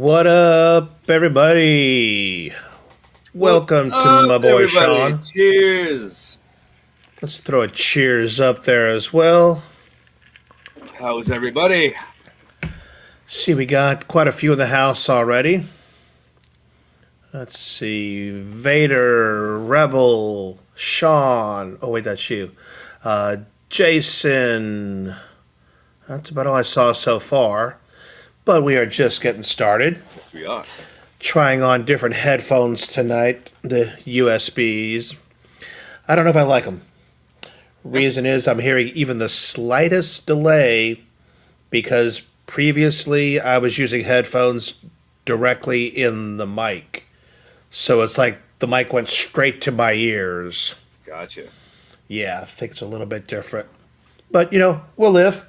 What up, everybody? What's Welcome to up, my boy everybody? Sean. Cheers. Let's throw a cheers up there as well. How's everybody? See, we got quite a few in the house already. Let's see. Vader, Rebel, Sean. Oh, wait, that's you. Uh, Jason. That's about all I saw so far. But we are just getting started. We are. Trying on different headphones tonight, the USBs. I don't know if I like them. Yep. Reason is I'm hearing even the slightest delay because previously I was using headphones directly in the mic. So it's like the mic went straight to my ears. Gotcha. Yeah, I think it's a little bit different. But, we'll live.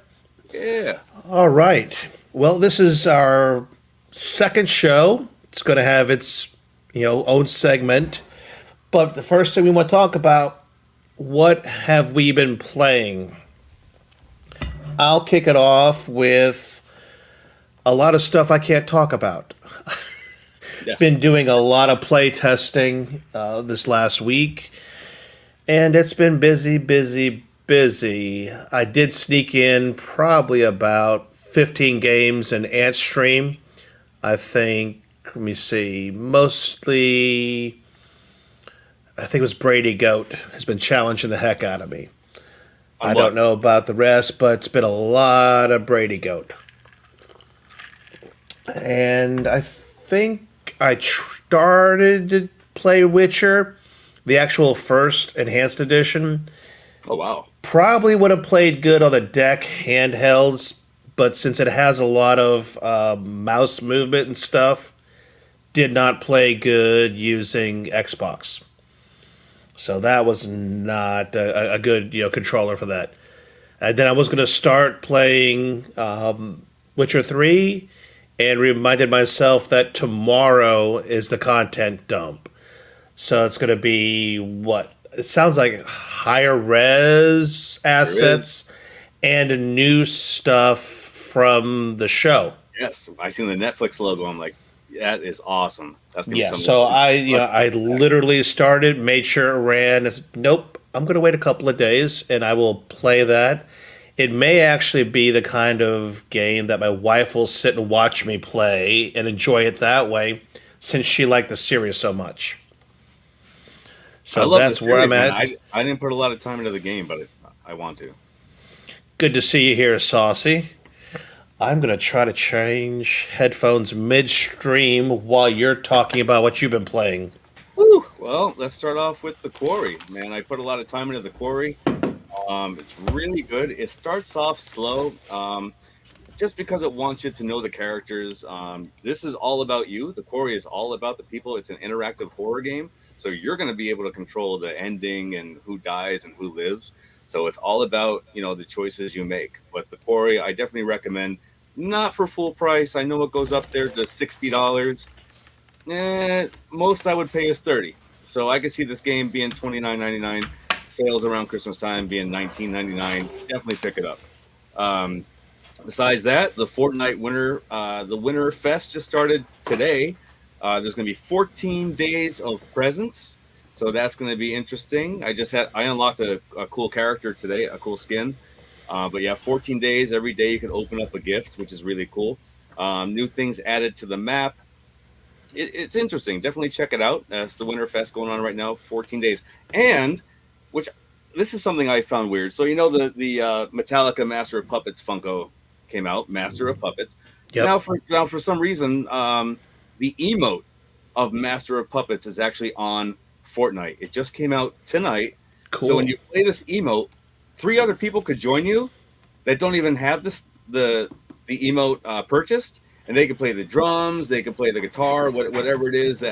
Yeah. All right. Well, this is our second show. It's going to have its, own segment. But the first thing we want to talk about, what have we been playing? I'll kick it off with a lot of stuff I can't talk about. Yes. Been doing a lot of play testing this last week, and it's been busy, busy, busy. I did sneak in probably about 15 games in Ant Stream. I think, let me see, mostly, I think it was Brady Goat has been challenging the heck out of me. On I what? don't know about the rest, but it's been a lot of Brady Goat. And I think I started to play Witcher, the actual first enhanced edition. Oh, wow. Probably would have played good on the deck handhelds, but since it has a lot of mouse movement and stuff, did not play good using Xbox. So that was not a good controller for that. And then I was going to start playing Witcher 3 and reminded myself that tomorrow is the content dump. So it's going to be what? It sounds like higher res There is. assets and new stuff from the show. Yes. I seen the Netflix logo. I'm like, that is awesome. That's gonna be Yeah, something. so I literally started, made sure it ran. Nope, I'm going to wait a couple of days and I will play that. It may actually be the kind of game that my wife will sit and watch me play and enjoy it that way, since she liked the series so much. I So love the that's where I'm series, man. at. I didn't put a lot of time into the game, but I want to. Good to see you here, Saucy. I'm going to try to change headphones midstream while you're talking about what you've been playing. Woo. Well, let's start off with the Quarry. Man, I put a lot of time into the Quarry. It's really good. It starts off slow. Just because it wants you to know the characters. This is all about you. The Quarry is all about the people. It's an interactive horror game, so you're going to be able to control the ending and who dies and who lives. So it's all about the choices you make. But the Quarry, I definitely recommend. Not for full price. I know it goes up there to $60. Most I would pay is 30. So I could see this game being $29.99. Sales around Christmas time being $19.99. Definitely pick it up. Um, Besides that, the Fortnite the Winter Fest just started today. There's going to be 14 days of presents, so that's going to be interesting. I unlocked a cool character today, a cool skin. But yeah, 14 days. Every day you can open up a gift, which is really cool. New things added to the map. It's interesting. Definitely check it out. It's the Winter Fest going on right now, 14 days, and which this is something I found weird. So the Metallica Master of Puppets Funko came out, Master of Puppets. Yep. Now for some reason, the emote of Master of Puppets is actually on Fortnite. It just came out tonight. So when Cool. you play this emote, 3 other people could join you that don't even have the emote purchased, and they can play the drums, they can play the guitar, whatever it is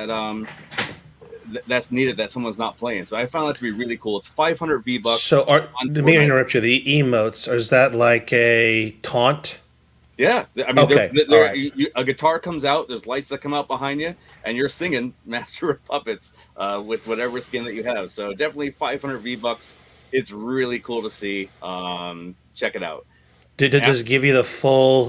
that's needed that someone's not playing. So I found that to be really cool. It's 500 V bucks So, on let me Fortnite. interrupt you. The emotes, is that like a taunt? Yeah, I mean, Okay, all right. a guitar comes out. There's lights that come out behind you, and you're singing "Master of Puppets" with whatever skin that you have. So definitely 500 V bucks. It's really cool to see. Check it out. Does it give you the full,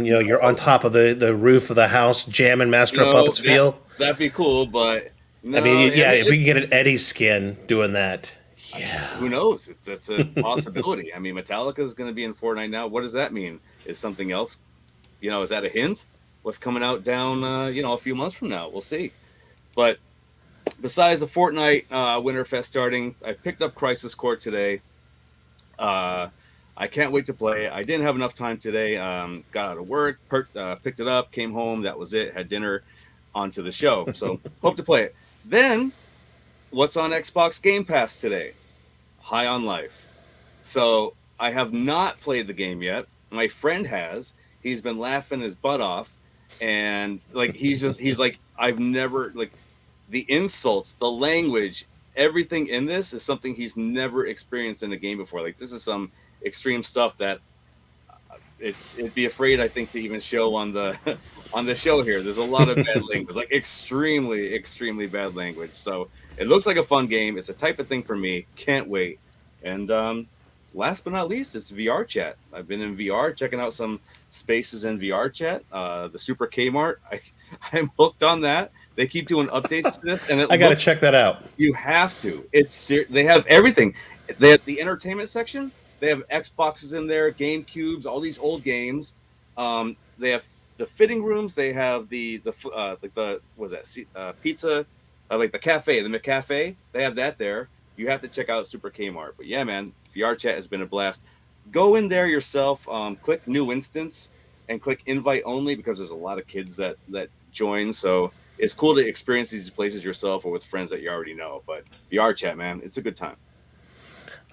you're on top of the roof of the house, jamming Master of No, Puppets feel? that'd be cool, but I no. mean, I yeah, mean, if we can get an Eddie skin doing that, I mean, yeah. who knows? It's a possibility. I mean, Metallica is going to be in Fortnite now. What does that mean? Is something else? Is that a hint? What's coming out down? A few months from now, we'll see. But besides the Fortnite Winterfest starting, I picked up Crisis Core today. Uh, I can't wait to play. I didn't have enough time today. Got out of work, picked it up, came home. That was it. Had dinner, onto the show. So hope to play it. Then, what's on Xbox Game Pass today? High on Life. So I have not played the game yet. My friend has. He's been laughing his butt off, and like he's like, I've never, like, the insults, the language, everything in this is something he's never experienced in a game before. Like, this is some extreme stuff that it'd be afraid, I think, to even show on the on the show here. There's a lot of bad language, like extremely bad language. So it looks like a fun game. It's a type of thing for me. Can't wait. And last but not least, it's VR chat. I've been in VR checking out some spaces in VR chat. The Super Kmart. I'm hooked on that. They keep doing updates to this, and I got to check that out. You have to. They have everything. They have the entertainment section. They have Xboxes in there, GameCubes, all these old games. They have the fitting rooms. They have like the what was that pizza, like the cafe, the McCafe. They have that there. You have to check out Super Kmart. But yeah, man, VR chat has been a blast. Go in there yourself. Click new instance and click invite only, because there's a lot of kids that join. So it's cool to experience these places yourself or with friends that you already know. But VR chat, man, it's a good time.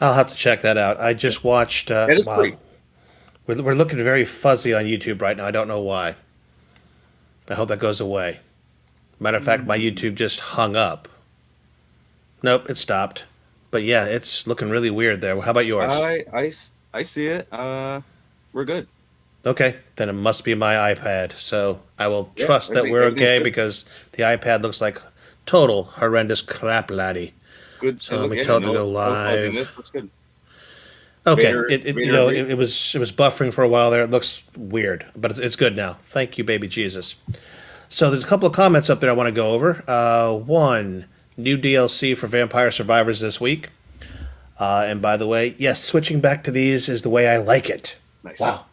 I'll have to check that out. I just watched. It is Wow, free. we're looking very fuzzy on YouTube right now. I don't know why. I hope that goes away. Matter of fact, my YouTube just hung up. Nope, it stopped. But yeah, it's looking really weird there. How about yours? I see it. We're good. Okay, then it must be my iPad. So I will Yeah, trust that we're everything's okay good. because the iPad looks like total horrendous crap, laddie. Good. So let me tell it to go No fuzziness. live. Looks good. Okay, Vader, it you Vader know agree. it was buffering for a while there. It looks weird, but it's good now. Thank you, baby Jesus. So there's a couple of comments up there I want to go over. One, new DLC for Vampire Survivors this week. And by the way, yes, switching back to these is the way I like it. Nice. Wow.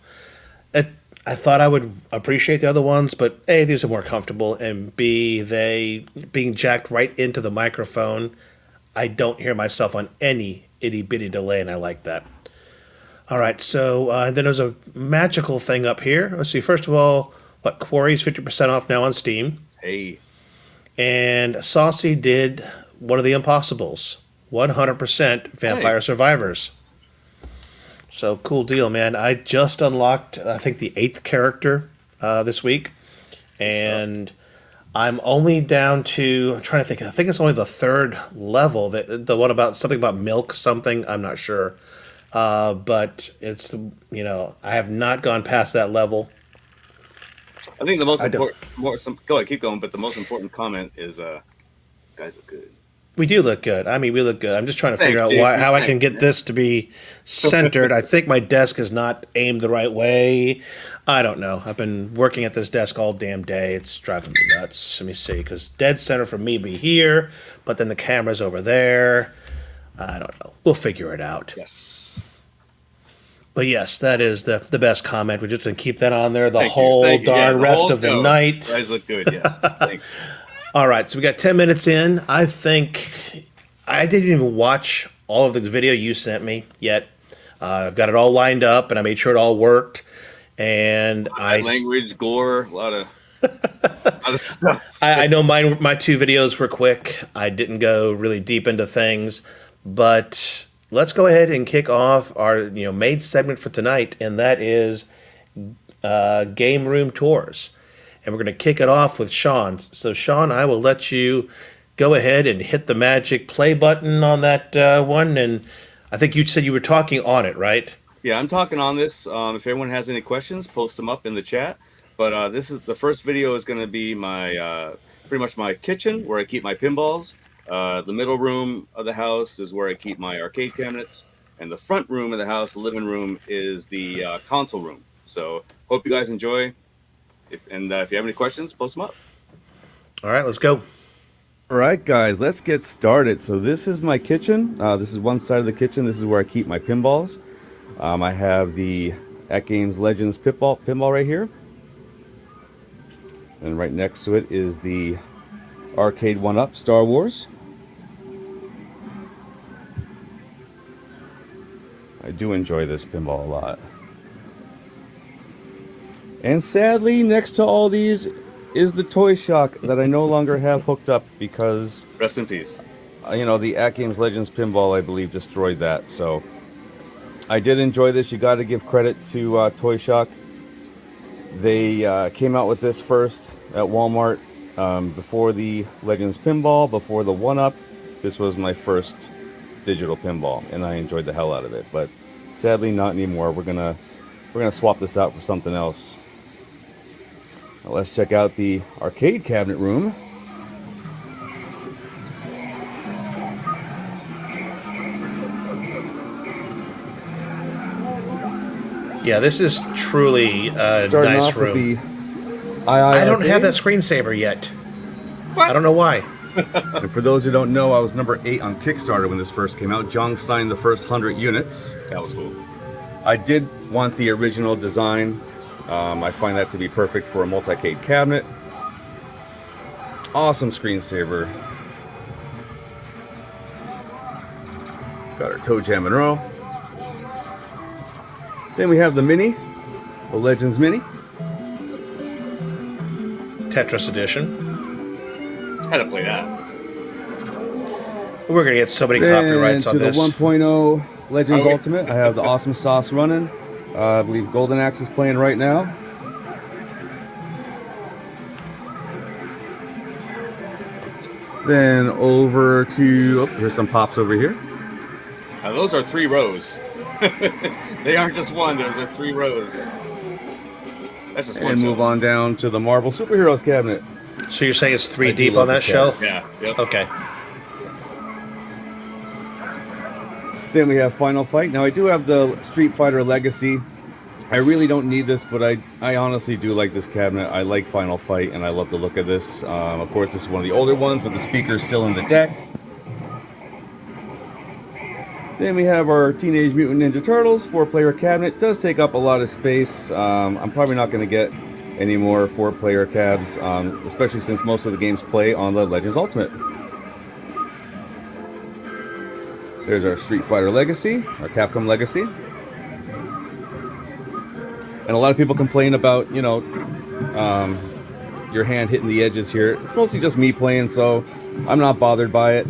It, I thought I would appreciate the other ones, but A, these are more comfortable, and B, they being jacked right into the microphone, I don't hear myself on any itty bitty delay, and I like that. All right, so then there's a magical thing up here. Let's see. First of all, Quarry's 50% off now on Steam, Hey, and Saucy did one of the impossibles, 100% hey. Vampire Survivors. So cool deal, man. I just unlocked, I think, the eighth character this week, Good stuff. and I'm only down to. I'm trying to think. I think it's only the third level. That the one about something about milk, something. I'm not sure, but it's I have not gone past that level. I think the most I don't. important, go ahead, keep going. But the most important comment is, guys look good. We do look good. I mean, we look good. I'm just trying to figure Thanks, out Jason. how I Thanks, can get this to be centered. I think my desk is not aimed the right way. I don't know. I've been working at this desk all damn day. It's driving me nuts. Let me see, because dead center for me be here, but then the camera's over there. I don't know. We'll figure it out. Yes. But yes, that is the best comment. We're just going to keep that on there the Thank you. whole Thank you. Yeah, darn the rest whole of the show. night. Guys look good. Yes. Thanks. All right, so we got 10 minutes in. I think I didn't even watch all of the video you sent me yet. I've got it all lined up, and I made sure it all worked. And Bad language, gore, a lot of stuff. I know my two videos were quick. I didn't go really deep into things, but let's go ahead and kick off our main segment for tonight, and that is game room tours. And we're going to kick it off with Sean. So Sean, I will let you go ahead and hit the magic play button on that one. And I think you said you were talking on it, right? Yeah, I'm talking on this. If anyone has any questions, post them up in the chat. But this is the first video is going to be my pretty much my kitchen where I keep my pinballs. The middle room of the house is where I keep my arcade cabinets. And the front room of the house, the living room, is the console room. So hope you guys enjoy. If you have any questions, post them up. All right, let's go. All right, guys, let's get started. So this is my kitchen. This is one side of the kitchen. This is where I keep my pinballs. I have the At Games Legends pinball right here. And right next to it is the Arcade 1-Up Star Wars. I do enjoy this pinball a lot. And sadly, next to all these is the Toy Shock that I no longer have hooked up because... Rest in peace. The At Games Legends pinball, I believe, destroyed that. So I did enjoy this. You got to give credit to Toy Shock. They came out with this first at Walmart before the Legends pinball, before the 1-Up. This was my first digital pinball, and I enjoyed the hell out of it. But sadly, not anymore. We're gonna swap this out for something else. Now let's check out the arcade cabinet room. Yeah, this is truly a Starting nice off room. with the I don't arcade. have that screensaver yet. What? I don't know why. And for those who don't know, I was number 8 on Kickstarter when this first came out. Jong signed the first 100 units. That was cool. I did want the original design. I find that to be perfect for a multi-cade cabinet. Awesome screensaver. Got our toe jam in a row. Then we have the Mini, the Legends Mini. Tetris edition. Had to play that. We're gonna get so many copyrights And on to this. the 1.0 Legends Okay. Ultimate, I have the Awesome Sauce running. I believe Golden Axe is playing right now. Then over to, here's some pops over here. Now, those are 3 rows. They aren't just one. Those are 3 rows. That's just one. And move on down to the Marvel Superheroes cabinet. So you're saying it's I 3 do deep love on that this shelf? Yeah. Yep. Okay. Then we have Final Fight. Now I do have the Street Fighter Legacy. I really don't need this, but I honestly do like this cabinet. I like Final Fight, and I love the look of this. Of course, this is one of the older ones, but the speaker's still in the deck. Then we have our Teenage Mutant Ninja Turtles 4-player cabinet. Does take up a lot of space. I'm probably not going to get any more 4-player cabs, especially since most of the games play on the Legends Ultimate. There's our Street Fighter Legacy, our Capcom Legacy. And a lot of people complain about, your hand hitting the edges here. It's mostly just me playing, so I'm not bothered by it.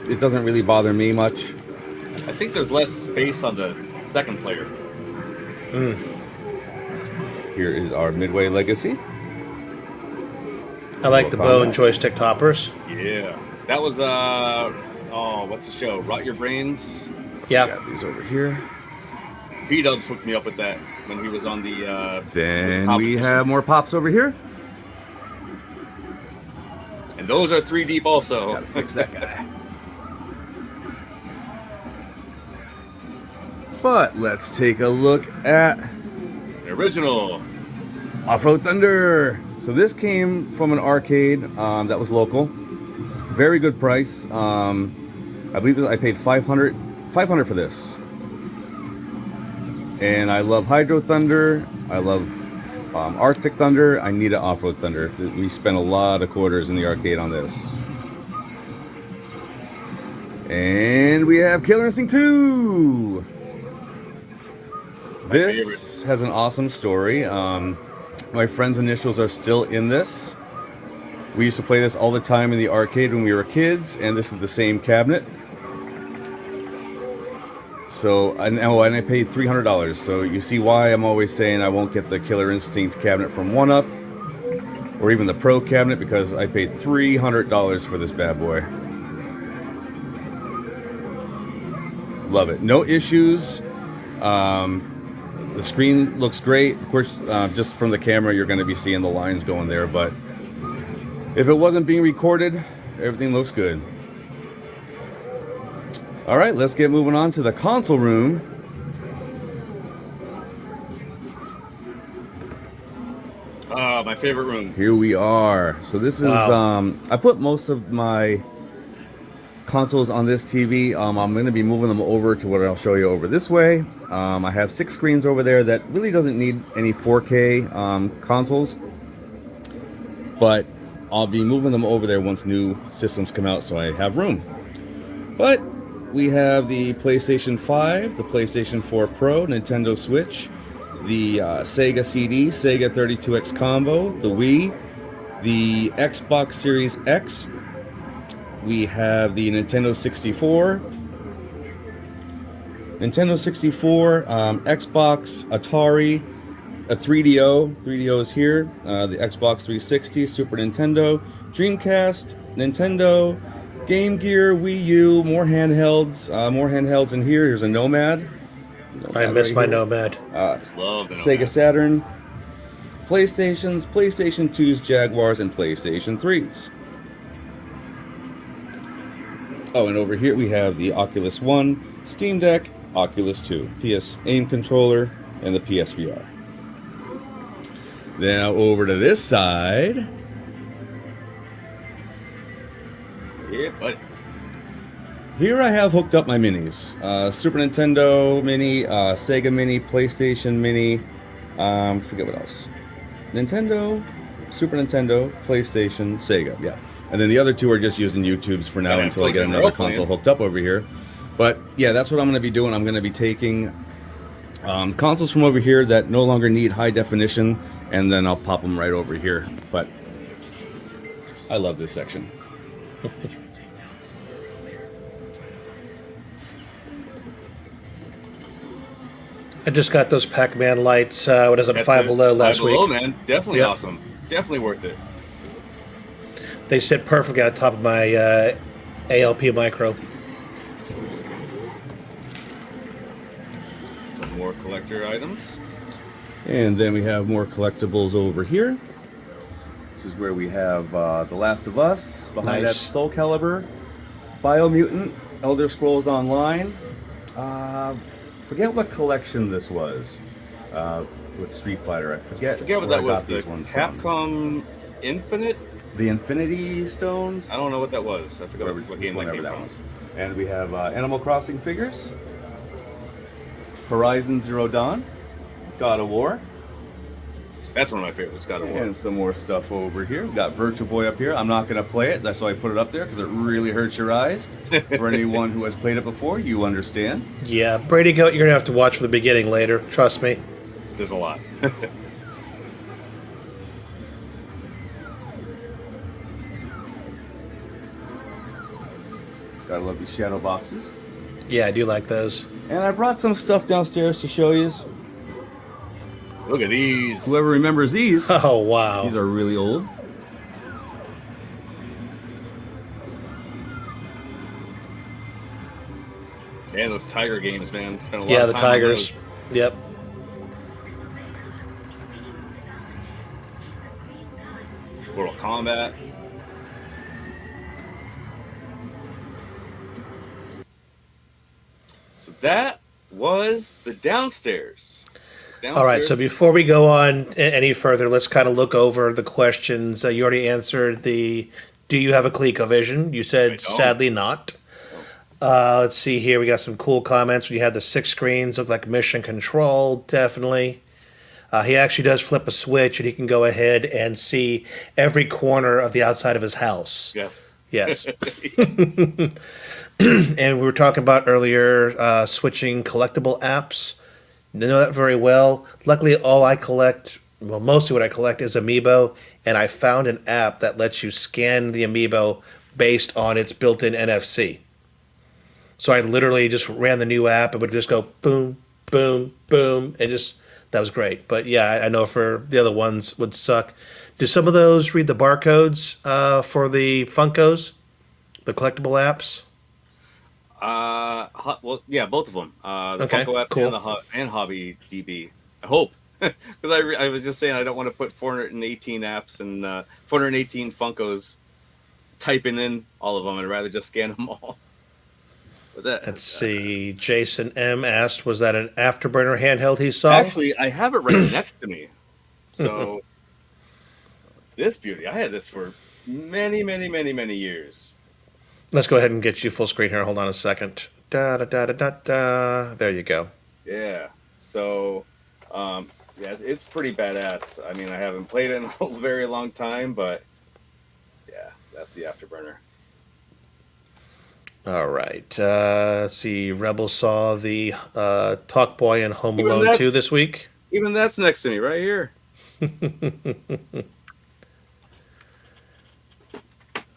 It doesn't really bother me much. I think there's less space on the second player. Here is our Midway Legacy. I like the We'll bow find and that. joystick toppers. Yeah. That was, what's the show? Rot Your Brains? Yeah. Got these over here. B-Dubs hooked me up with that when he was on the... Then we competition. have more pops over here. And those are 3 deep also. Gotta fix that guy. But let's take a look at The original. Off-Road Thunder. So this came from an arcade that was local. Very good price. I believe that I paid $500 for this. And I love Hydro Thunder. I love Arctic Thunder. I need an Off-Road Thunder. We spent a lot of quarters in the arcade on this. And we have Killer Instinct 2. This has an awesome story. My friend's initials are still in this. We used to play this all the time in the arcade when we were kids, and this is the same cabinet. So, and I paid $300. So you see why I'm always saying I won't get the Killer Instinct cabinet from 1-Up, or even the Pro cabinet, because I paid $300 for this bad boy. Love it. No issues. The screen looks great. Of course, just from the camera, you're going to be seeing the lines going there. But if it wasn't being recorded, everything looks good. All right, let's get moving on to the console room. My favorite room. Here we are. So this is Wow. I put most of my consoles on this TV. I'm going to be moving them over to what I'll show you over this way. I have 6 screens over there that really doesn't need any 4K consoles, but I'll be moving them over there once new systems come out so I have room. But we have the PlayStation 5, the PlayStation 4 Pro, Nintendo Switch, the Sega CD, Sega 32X Combo, the Wii, the Xbox Series X. We have the Nintendo 64, Xbox, Atari, a 3DO. 3DO is here. The Xbox 360, Super Nintendo, Dreamcast, Nintendo, Game Gear, Wii U, more handhelds in here. Here's a Nomad. I miss my Nomad. Just love the Sega Nomad. Saturn, PlayStations, PlayStation 2s, Jaguars, and PlayStation 3s. Oh, and over here we have the Oculus One, Steam Deck, Oculus 2, PS Aim Controller, and the PSVR. Now over to this side. Yeah, but Here I have hooked up my minis. Super Nintendo Mini, Sega Mini, PlayStation Mini, forget what else. Nintendo, Super Nintendo, PlayStation, Sega, yeah. And then the other 2 are just using YouTubes for now Yeah, until I get plugged in another real console plan. hooked up over here. But yeah, that's what I'm going to be doing. I'm going to be taking consoles from over here that no longer need high definition, and then I'll pop them right over here. But I love this section. I just got those Pac-Man lights. What is it? that's Five it. Below last Five Below, week. man. Definitely Yep. awesome. Definitely worth it. They sit perfectly on top of my ALP micro. Some more collector items. And then we have more collectibles over here. This is where we have The Last of Us, behind Nice. that Soul Calibur, Biomutant, Elder Scrolls Online. Forget what collection this was with Street Fighter. I forget Forget what where that I was. got The these ones from. Capcom Infinite? The Infinity Stones. I don't know what that was. I forgot what game that whatever came that from. was. And we have Animal Crossing figures, Horizon Zero Dawn, God of War, That's one of my favorites. God of War. and some more stuff over here. We got Virtual Boy up here. I'm not going to play it. That's why I put it up there because it really hurts your eyes. For anyone who has played it before, you understand. Yeah, Brady Goat, you're going to have to watch from the beginning later. Trust me. There's a lot. Gotta love these shadow boxes. Yeah, I do like those. And I brought some stuff downstairs to show you. Look at these. Whoever remembers these, Oh, wow. these are really old. Man, those Tiger games, man. Spent a lot Yeah, of the time on Tigers. those. Yep. Mortal Kombat. So that was the downstairs. All right, so before we go on any further, let's kind of look over the questions. You already answered the do you have a ColecoVision? You I said don't. sadly not. Let's see here. We got some cool comments. We have the 6 screens, look like mission control, definitely. He actually does flip a switch and he can go ahead and see every corner of the outside of his house. Yes. Yes. And we were talking about earlier switching collectible apps. They know that very well. Luckily, all I collect, well, mostly what I collect is Amiibo, and I found an app that lets you scan the Amiibo based on its built-in NFC. So I literally just ran the new app and would just go boom, boom, boom, and just that was great. But yeah, I know for the other ones would suck. Do some of those read the barcodes for the Funkos, the collectible apps? Well, yeah, both of them. The Okay, Funko app cool. and Hobby DB. I hope. Because I was just saying I don't want to put 418 apps and 418 Funkos typing in all of them. I'd rather just scan them all. Was that? Let's see. Jason M asked, was that an Afterburner handheld he saw? Actually, I have it right next to me. So this beauty, I had this for many, many, many, many years. Let's go ahead and get you full screen here. Hold on a second. Da da da da da da. There you go. Yeah. So, yes, it's pretty badass. I mean, I haven't played it in a very long time, but yeah, that's the Afterburner. All right. Let's see. Rebel saw the Talk Boy and Home Even Alone that's- 2 this week. Even that's next to me, right here.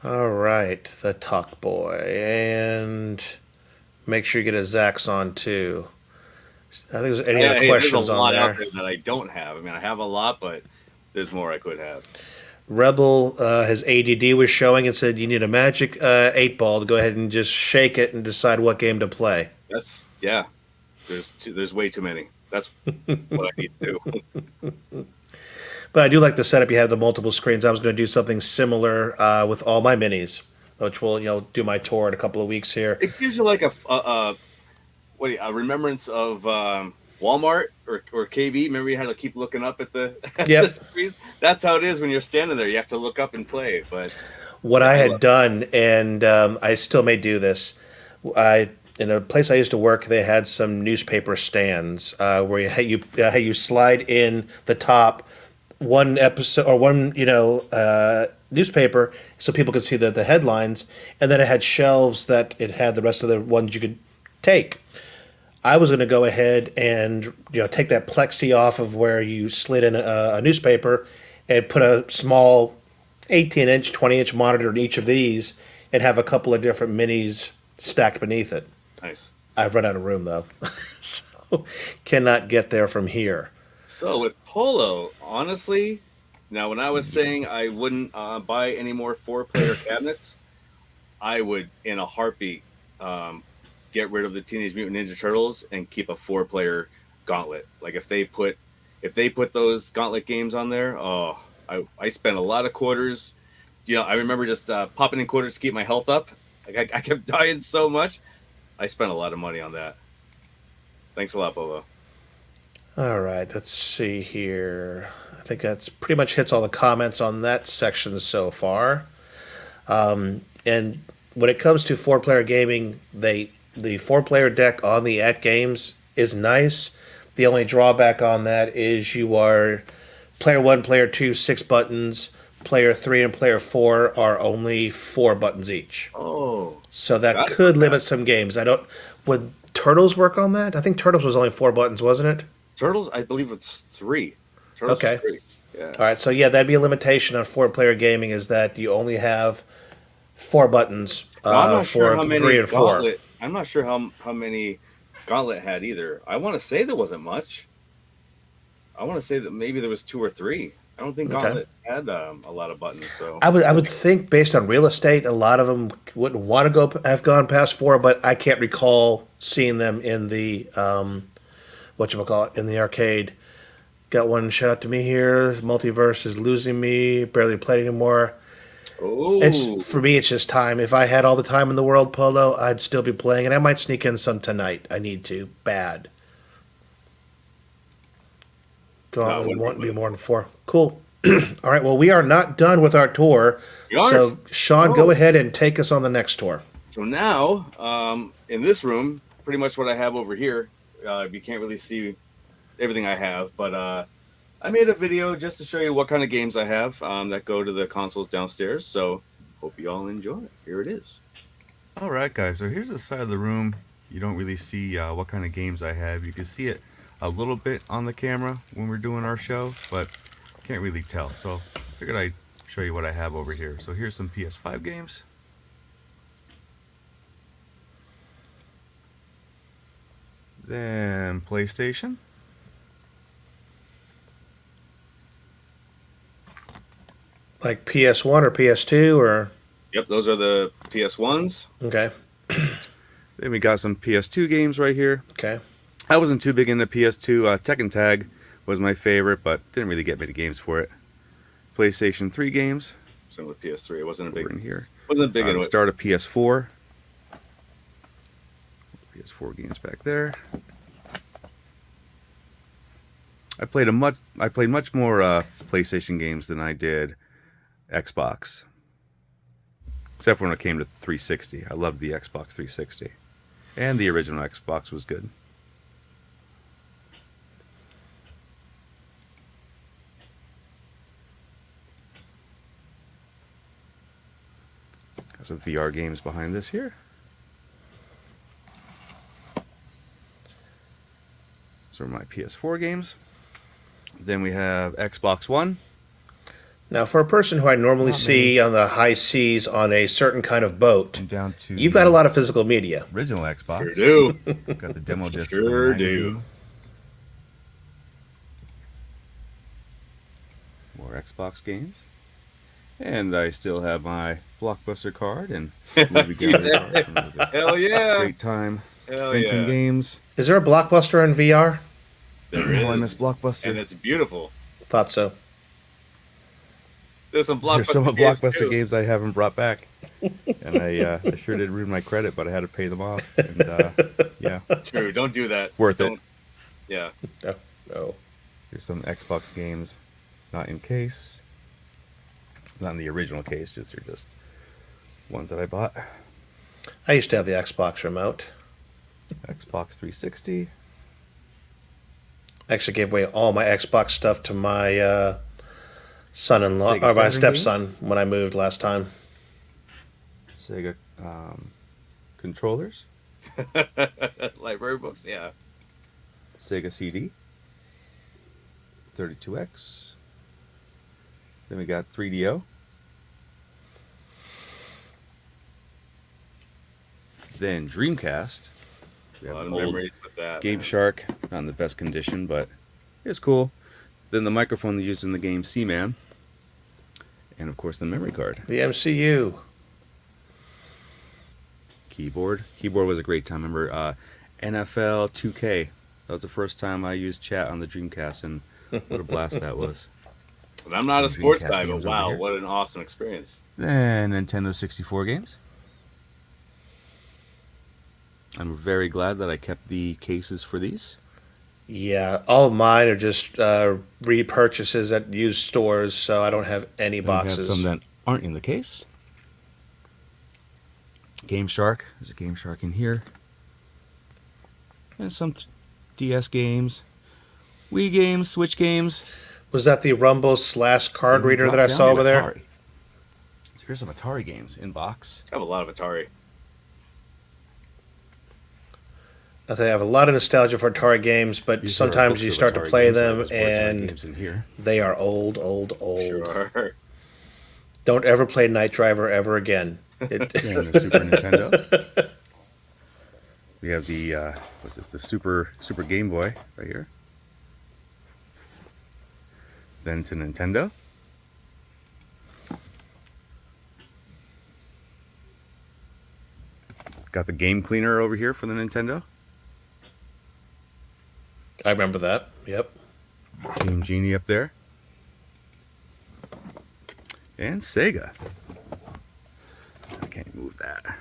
All right. The Talk Boy. And make sure you get a Zax on too. I think there's any other Hey, questions there's a on lot there. out there that I don't have. I mean, I have a lot, but there's more I could have. Rebel, his ADD was showing and said you need a magic 8-ball to go ahead and just shake it and decide what game to play. That's yeah. There's way too many. That's what I need to do. But I do like the setup. You have the multiple screens. I was going to do something similar with all my minis, which will do my tour in a couple of weeks here. It gives you like a remembrance of Walmart or KB. Remember you had to keep looking up at the, Yep. the screens? That's how it is when you're standing there. You have to look up and play. But What I had done, and I still may do this, in a place I used to work, they had some newspaper stands where you slide in the top one episode or one newspaper so people could see the headlines, and then it had shelves that it had the rest of the ones you could take. I was going to go ahead and take that plexi off of where you slid in a newspaper and put a small 18-inch, 20-inch monitor in each of these and have a couple of different minis stacked beneath it. nice. I've run out of room though, so cannot get there from here. So with Polo, honestly, now when I was saying I wouldn't buy any more 4-player cabinets, I would in a heartbeat get rid of the Teenage Mutant Ninja Turtles and keep a 4-player Gauntlet. Like if they put those Gauntlet games on there, I spent a lot of quarters. I remember just popping in quarters to keep my health up. Like I kept dying so much. I spent a lot of money on that. Thanks a lot, Polo. All right, let's see here. I think that's pretty much hits all the comments on that section so far. And when it comes to 4-player gaming, the 4-player deck on the at games is nice. The only drawback on that is you are player 1, player 2, 6 buttons. Player 3 and player 4 are only 4 buttons each. Oh, So that could limit some games. Would Turtles work on that? I think Turtles was only 4 buttons, wasn't it? Turtles, I believe it's 3. Turtles Okay. is 3. Yeah. All right, so yeah, that'd be a limitation on 4-player gaming is that you only have 4 buttons I'm not for sure how many 3 and 4. Gauntlet. I'm not sure how many Gauntlet had either. I want to say there wasn't much. I want to say that maybe there was 2 or 3. I don't think Okay. Gauntlet had a lot of buttons. So I would think based on real estate, a lot of them wouldn't want to have gone past 4, but I can't recall seeing them in the in the arcade. Got one shout out to me here. Multiverse is losing me. Barely played anymore. For me, it's just time. If I had all the time in the world, Polo, I'd still be playing, and I might sneak in some tonight. I need to bad. Gauntlet won't be more than 4. Cool. All right. Well, we are not done with our tour. You aren't? So, Sean, go ahead and take us on the next tour. So now, in this room, pretty much what I have over here, you can't really see everything I have, but I made a video just to show you what kind of games I have that go to the consoles downstairs. So hope you all enjoy it. Here it is. All right, guys. So here's the side of the room. You don't really see what kind of games I have. You can see it a little bit on the camera when we're doing our show, but can't really tell. So figured I'd show you what I have over here. So here's some PS5 games. Then PlayStation. Like PS1 or PS2 or Yep, those are the PS1s. okay. Then we got some PS2 games right here. Okay. I wasn't too big into PS2. Tekken Tag was my favorite, but didn't really get many games for it. PlayStation 3 games Same with PS3. It wasn't a over big. in here. Wasn't big into The it. start of PS4. PS4 games back there. I played much more PlayStation games than I did Xbox. Except when it came to 360. I loved the Xbox 360. And the original Xbox was good. Got some VR games behind this here. Those are my PS4 games. Then we have Xbox One. Now, for a person who I normally see on the high seas on a certain kind of boat, Down to you've got a lot of physical media. original Xbox. Sure do. Got the demo disc. for the Sure magazine. do. More Xbox games. And I still have my Blockbuster card and movie gallery card. It was a Hell yeah. great time Hell renting yeah. games. Is there a Blockbuster in VR? There Oh, I is. miss Blockbuster. And it's beautiful. Thought so. There's some There's some Blockbuster Blockbuster too. games I haven't brought back. And I sure did ruin my credit, but I had to pay them off. And yeah, True, don't do that. worth Don't, it. Yeah. No. Here's some Xbox games, not in case. Not in the original case, they're just ones that I bought. I used to have the Xbox remote. Xbox 360. I actually gave away all my Xbox stuff to my son-in-law, Sega or my Saturn stepson, when I moved last time. Sega controllers. Library books, yeah. Sega CD. 32X. Then we got 3DO. Then Dreamcast. We A have lot an of old memories with that. Game man. Shark, not in the best condition, but it's cool. Then the microphone used in the game Seaman. And of course the memory card. The MCU. Keyboard. Keyboard was a great time. Remember NFL 2K. That was the first time I used chat on the Dreamcast, and what a blast that was. And I'm not a Some sports Dreamcast guy, but games over wow, here. what an awesome experience. Then Nintendo 64 games. I'm very glad that I kept the cases for these. Yeah, all of mine are just repurchases at used stores, so I don't have any Then we have boxes. some that aren't in the case. Game Shark. There's a Game Shark in here. And some DS games. Wii games, Switch games. Was that the Rumble / card And we reader that dropped I saw down over to there? Atari. So here's some Atari games in box. I have a lot of Atari. I think I have a lot of nostalgia for Atari games, but These are sometimes books you of start to Atari play games. them There's more Atari and games in here. they are old. Sure. Don't ever play Night Driver ever again. It, And the Super Nintendo. We have the what's this? The Super Game Boy right here. Then to Nintendo. Got the game cleaner over here for the Nintendo. I remember that. Yep. Game Genie up there. And Sega. I can't move that.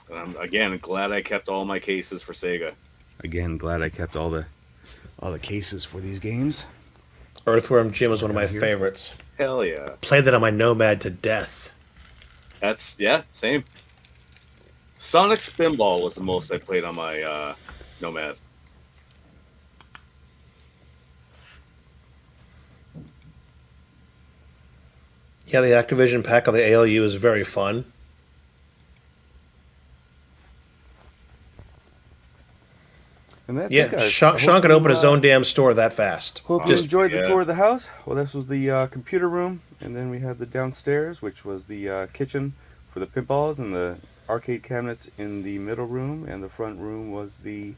And I'm, again, glad I kept all my cases for Sega. Again, glad I kept all the cases for these games. Earthworm Jim was one of my Here. favorites. Hell yeah. Played that on my Nomad to death. That's, yeah, same. Sonic Spinball was the most I played on my Nomad. Yeah, the Activision pack of the ALU is very fun. And that's Yeah, it, guys. Sean, I Sean hope could you, open his own damn store that fast. Hope you Just enjoyed the yeah. tour of the house. Well, this was the computer room, and then we had the downstairs, which was the kitchen for the pinballs, and the arcade cabinets in the middle room, and the front room was the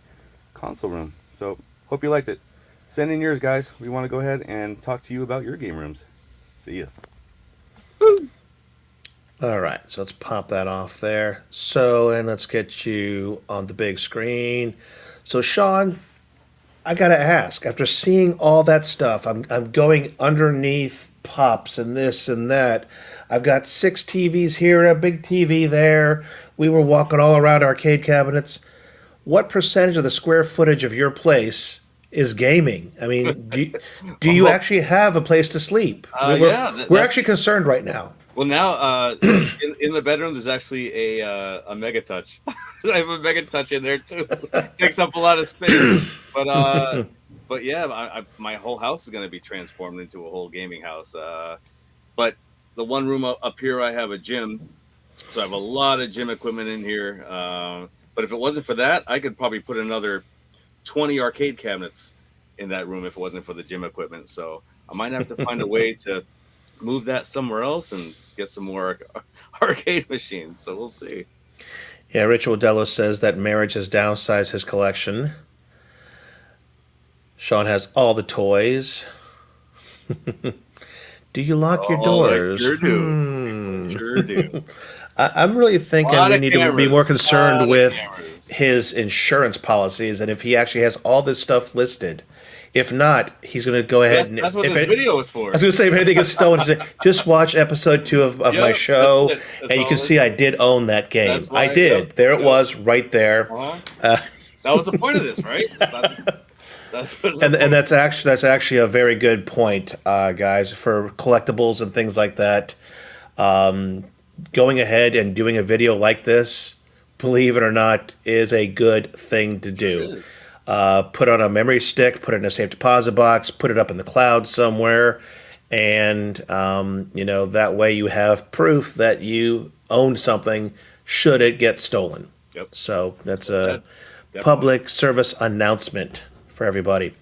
console room. So, hope you liked it. Send in yours, guys. We want to go ahead and talk to you about your game rooms. See us. all right, so let's pop that off there. So, and let's get you on the big screen. So, Sean, I gotta ask. After seeing all that stuff, I'm going underneath pops and this and that. I've got 6 TVs here, a big TV there. We were walking all around arcade cabinets. What percentage of the square footage of your place is gaming? I mean, do you actually have a place to sleep? We're actually concerned right now. Well, now in the bedroom, there's actually a Mega Touch. I have a Mega Touch in there too. It takes up a lot of space, but yeah, my whole house is going to be transformed into a whole gaming house. But the one room up here, I have a gym, so I have a lot of gym equipment in here. But if it wasn't for that, I could probably put another 20 arcade cabinets in that room if it wasn't for the gym equipment. So I might have to find a way to move that somewhere else and get some more arcade machines. So we'll see. Yeah, Ritual Delos says that marriage has downsized his collection. Sean has all the toys. Do you lock your doors? I sure do. Sure do. I'm really thinking we need to be more concerned with his insurance policies and if he actually has all this stuff listed. If not, he's going to go ahead and... That's what this video was for. I was going to say, if anything gets stolen, just watch episode 2 of my show, and you can see I did own that game. I did. There it was, right there. That was the point of this, right? And that's actually a very good point, guys, for collectibles and things like that. Going ahead and doing a video like this, believe it or not, is a good thing to do. Put on a memory stick, put it in a safe deposit box, put it up in the cloud somewhere, and that way you have proof that you owned something should it get stolen. Yep. So that's a public service announcement for everybody.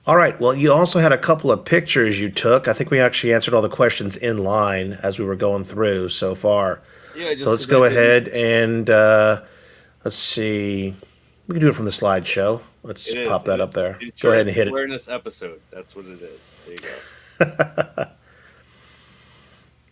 All right. Well, you also had a couple of pictures you took. I think we actually answered all the questions in line as we were going through so far. Yeah. So let's go ahead and let's see. We can do it from the slideshow. Let's pop that up there. Go ahead and hit it. Awareness episode. That's what it is. There you go.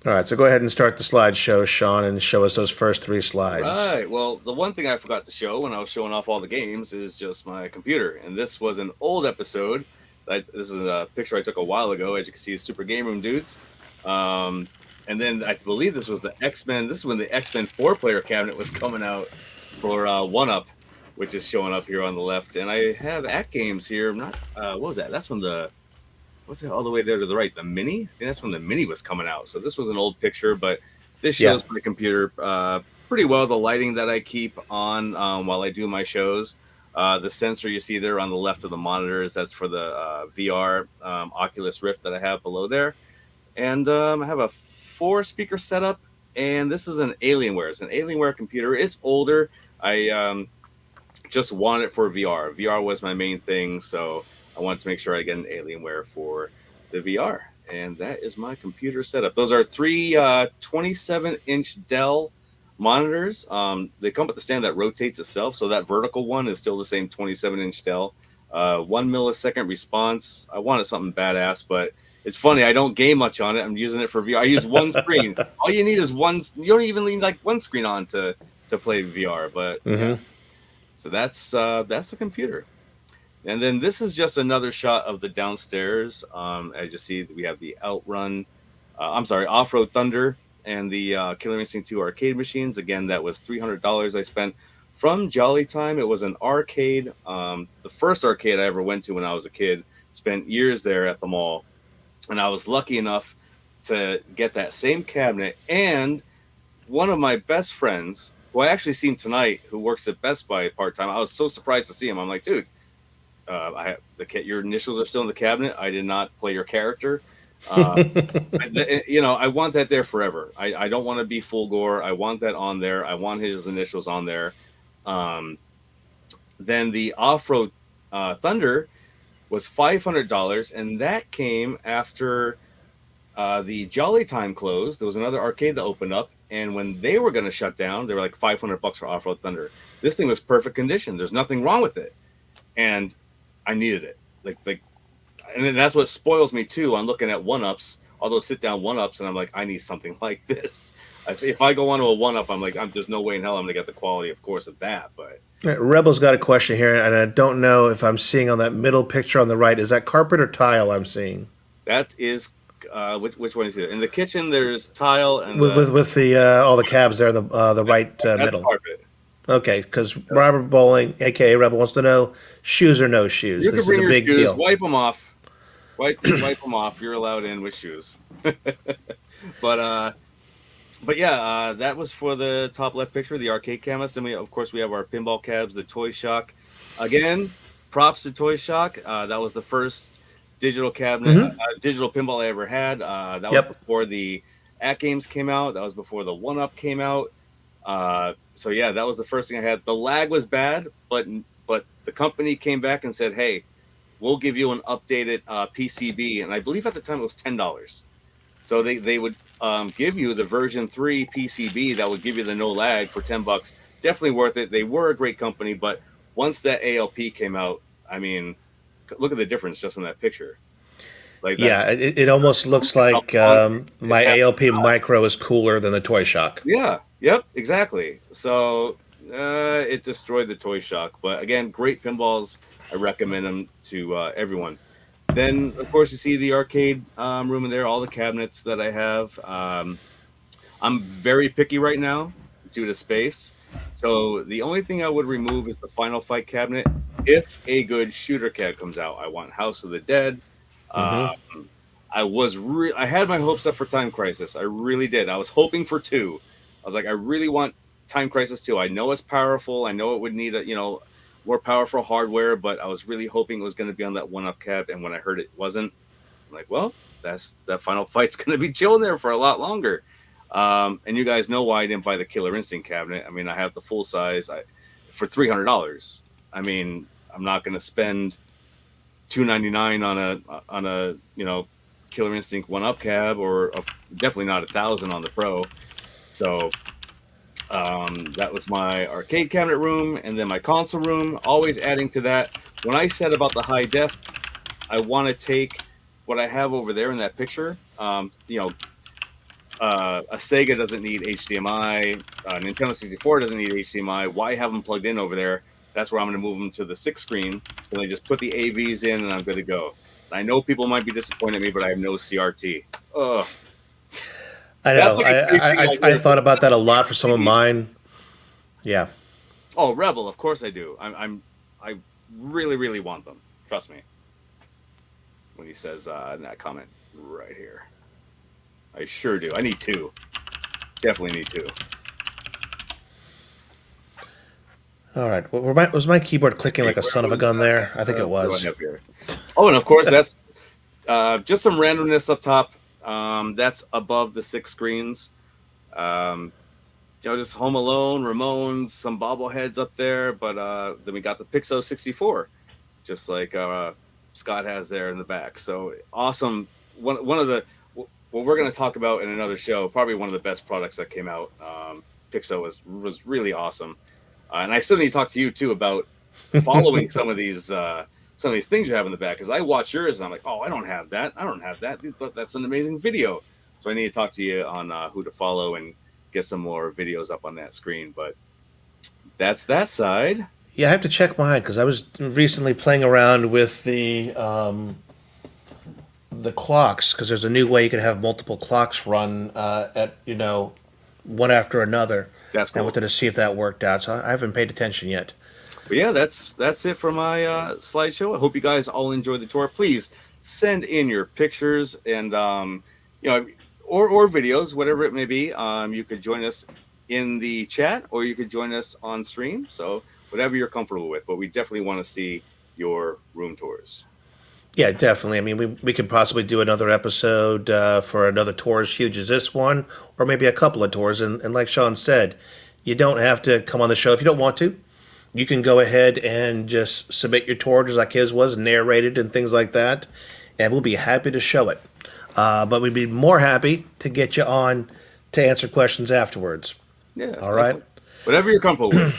All right, so go ahead and start the slideshow, Sean, and show us those first 3 slides. All right. Well, the one thing I forgot to show when I was showing off all the games is just my computer. And this was an old episode. This is a picture I took a while ago. As you can see, it's Super Game Room dudes. And then I believe this was the X-Men. This is when the X-Men 4-player cabinet was coming out for 1-Up, which is showing up here on the left. And I have At Games here. What was that? That's from what's it all the way there to the right? The Mini? I think that's when the Mini was coming out. So this was an old picture, but this shows my computer pretty well. The lighting that I keep on while I do my shows. The sensor you see there on the left of the monitors, that's for the VR Oculus Rift that I have below there. And I have a 4-speaker setup, and this is an Alienware. It's an Alienware computer. It's older. I just wanted it for VR. VR was my main thing, so I wanted to make sure I get an Alienware for the VR. And that is my computer setup. Those are 3 27-inch Dell monitors. They come with the stand that rotates itself, so that vertical one is still the same 27-inch Dell. 1 millisecond response. I wanted something badass, but it's funny. I don't game much on it. I'm using it for VR. I use one screen. All you need is one. You don't even need like one screen on to play VR. But yeah. So that's the computer. And then this is just another shot of the downstairs. As you see, we have the Off-Road Thunder and the Killer Instinct 2 arcade machines. Again, that was $300 I spent from Jolly Time. It was an arcade. The first arcade I ever went to when I was a kid. Spent years there at the mall. And I was lucky enough to get that same cabinet. And one of my best friends, who I actually seen tonight, who works at Best Buy part-time, I was so surprised to see him. I'm like, dude, your initials are still in the cabinet. I did not play your character. I want that there forever. I don't want to be full gore. I want that on there. I want his initials on there. Then the Off-Road Thunder was $500, and that came after the Jolly Time closed. There was another arcade that opened up, and when they were going to shut down, they were like $500 for Off-Road Thunder. This thing was perfect condition. There's nothing wrong with it, and I needed it. And then that's what spoils me too. I'm looking at 1-Ups, all those sit-down 1-Ups, and I'm like, I need something like this. If I go onto a 1-Up, I'm like, there's no way in hell I'm going to get the quality, of course, of that. But Rebel's got a question here, and I don't know if I'm seeing on that middle picture on the right. Is that carpet or tile I'm seeing? That is which one is it? In the kitchen, there's tile and With the all the cabs there, the right that's middle. carpet. Okay, because Robert Bowling, aka Rebel, wants to know shoes or no shoes. You can This is bring a your big shoes, deal. wipe them off, wipe them off. You're allowed in with shoes. But yeah, that was for the top left picture, the arcade canvas. Then of course, we have our pinball cabs, the Toy Shock. Again, props to Toy Shock. That was the first digital cabinet, digital pinball I ever had. That was before the At Games came out. That was before the One Up came out. So yeah, that was the first thing I had. The lag was bad, but the company came back and said, "Hey, we'll give you an updated PCB," and I believe at the time it was $10. So they would give you the version 3 PCB that would give you the no lag for $10. Definitely worth it. They were a great company, but once that ALP came out, I mean, look at the difference just in that picture. Like that, Yeah, it almost looks like my ALP Micro is cooler than the Toy Shock. Yeah, yep, exactly. So it destroyed the Toy Shock. But again, great pinballs. I recommend them to everyone. Then, of course, you see the arcade room in there, all the cabinets that I have. I'm very picky right now due to space. So the only thing I would remove is the Final Fight cabinet. If a good shooter cab comes out, I want House of the Dead. I had my hopes up for Time Crisis. I really did. I was hoping for 2. I was like, I really want Time Crisis 2. I know it's powerful. I know it would need more powerful hardware, but I was really hoping it was going to be on that one-up cab. And when I heard it wasn't, I'm like, well, that Final Fight's going to be chilling there for a lot longer. And you guys know why I didn't buy the Killer Instinct cabinet. I mean, I have the full size for $300. I mean, I'm not going to spend $299 on a Killer Instinct one-up cab, or definitely not $1,000 on the Pro. So that was my arcade cabinet room, and then my console room. Always adding to that. When I said about the high def, I want to take what I have over there in that picture. A Sega doesn't need HDMI. Nintendo 64 doesn't need HDMI. Why have them plugged in over there? That's where I'm going to move them to the 6 screen. So they just put the AVs in, and I'm good to go. And I know people might be disappointed in me, but I have no CRT. Ugh. I know. I thought about that a lot for some of mine. Yeah. Oh, Rebel, of course I do. I really, really want them. Trust me. When he says in that comment right here, I sure do. I need 2. Definitely need 2. All right. Was my keyboard clicking like a son of a gun there? I think it was. Oh, and of course that's just some randomness up top. That's above the 6 screens. Just Home Alone, Ramones, some bobbleheads up there. But then we got the Pixo 64, just like Scott has there in the back. So awesome. One of the what we're going to talk about in another show, probably one of the best products that came out. Pixo was really awesome. And I still need to talk to you too about following some of these things you have in the back, because I watch yours and I'm like, oh, I don't have that. But that's an amazing video. So I need to talk to you on who to follow and get some more videos up on that screen. But that's that side. Yeah, I have to check mine because I was recently playing around with the clocks, because there's a new way you can have multiple clocks run at one after another. That's cool. I wanted to see if that worked out, so I haven't paid attention yet. But yeah, that's it for my slideshow. I hope you guys all enjoyed the tour. Please send in your pictures and or videos, whatever it may be. You could join us in the chat, or you could join us on stream. So whatever you're comfortable with. But we definitely want to see your room tours. Yeah, definitely. I mean, we could possibly do another episode for another tour as huge as this one, or maybe a couple of tours. And like Sean said, you don't have to come on the show if you don't want to. You can go ahead and just submit your tour just like his was, narrated and things like that, and we'll be happy to show it. But we'd be more happy to get you on to answer questions afterwards. Yeah. All right? Whatever you're comfortable with.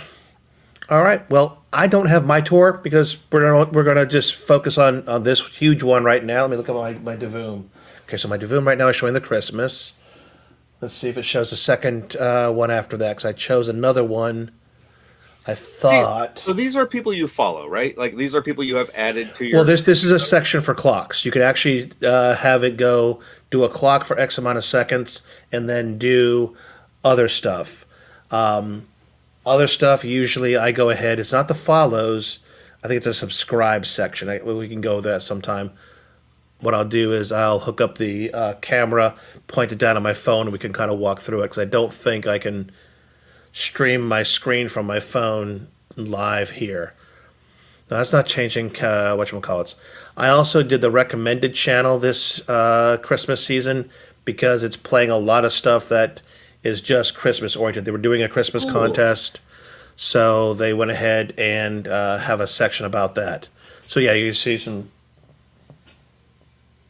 All right. Well, I don't have my tour because we're gonna just focus on this huge one right now. Let me look at my Davoom. Okay, so my Davoom right now is showing the Christmas. Let's see if it shows the second one after that, because I chose another one I See, thought. so these are people you follow, right? Like these are people you have added to your. Well, this is a section for clocks. You can actually have it go do a clock for X amount of seconds, and then do other stuff. Other stuff usually I go ahead. It's not the follows. I think it's a subscribe section. We can go there sometime. What I'll do is I'll hook up the camera, point it down on my phone, and we can kind of walk through it because I don't think I can stream my screen from my phone live here. No, that's not changing whatchamacallits. I also did the recommended channel this Christmas season because it's playing a lot of stuff that is just Christmas oriented. They were doing a Christmas contest, so they went ahead and have a section about that. So yeah, you see some.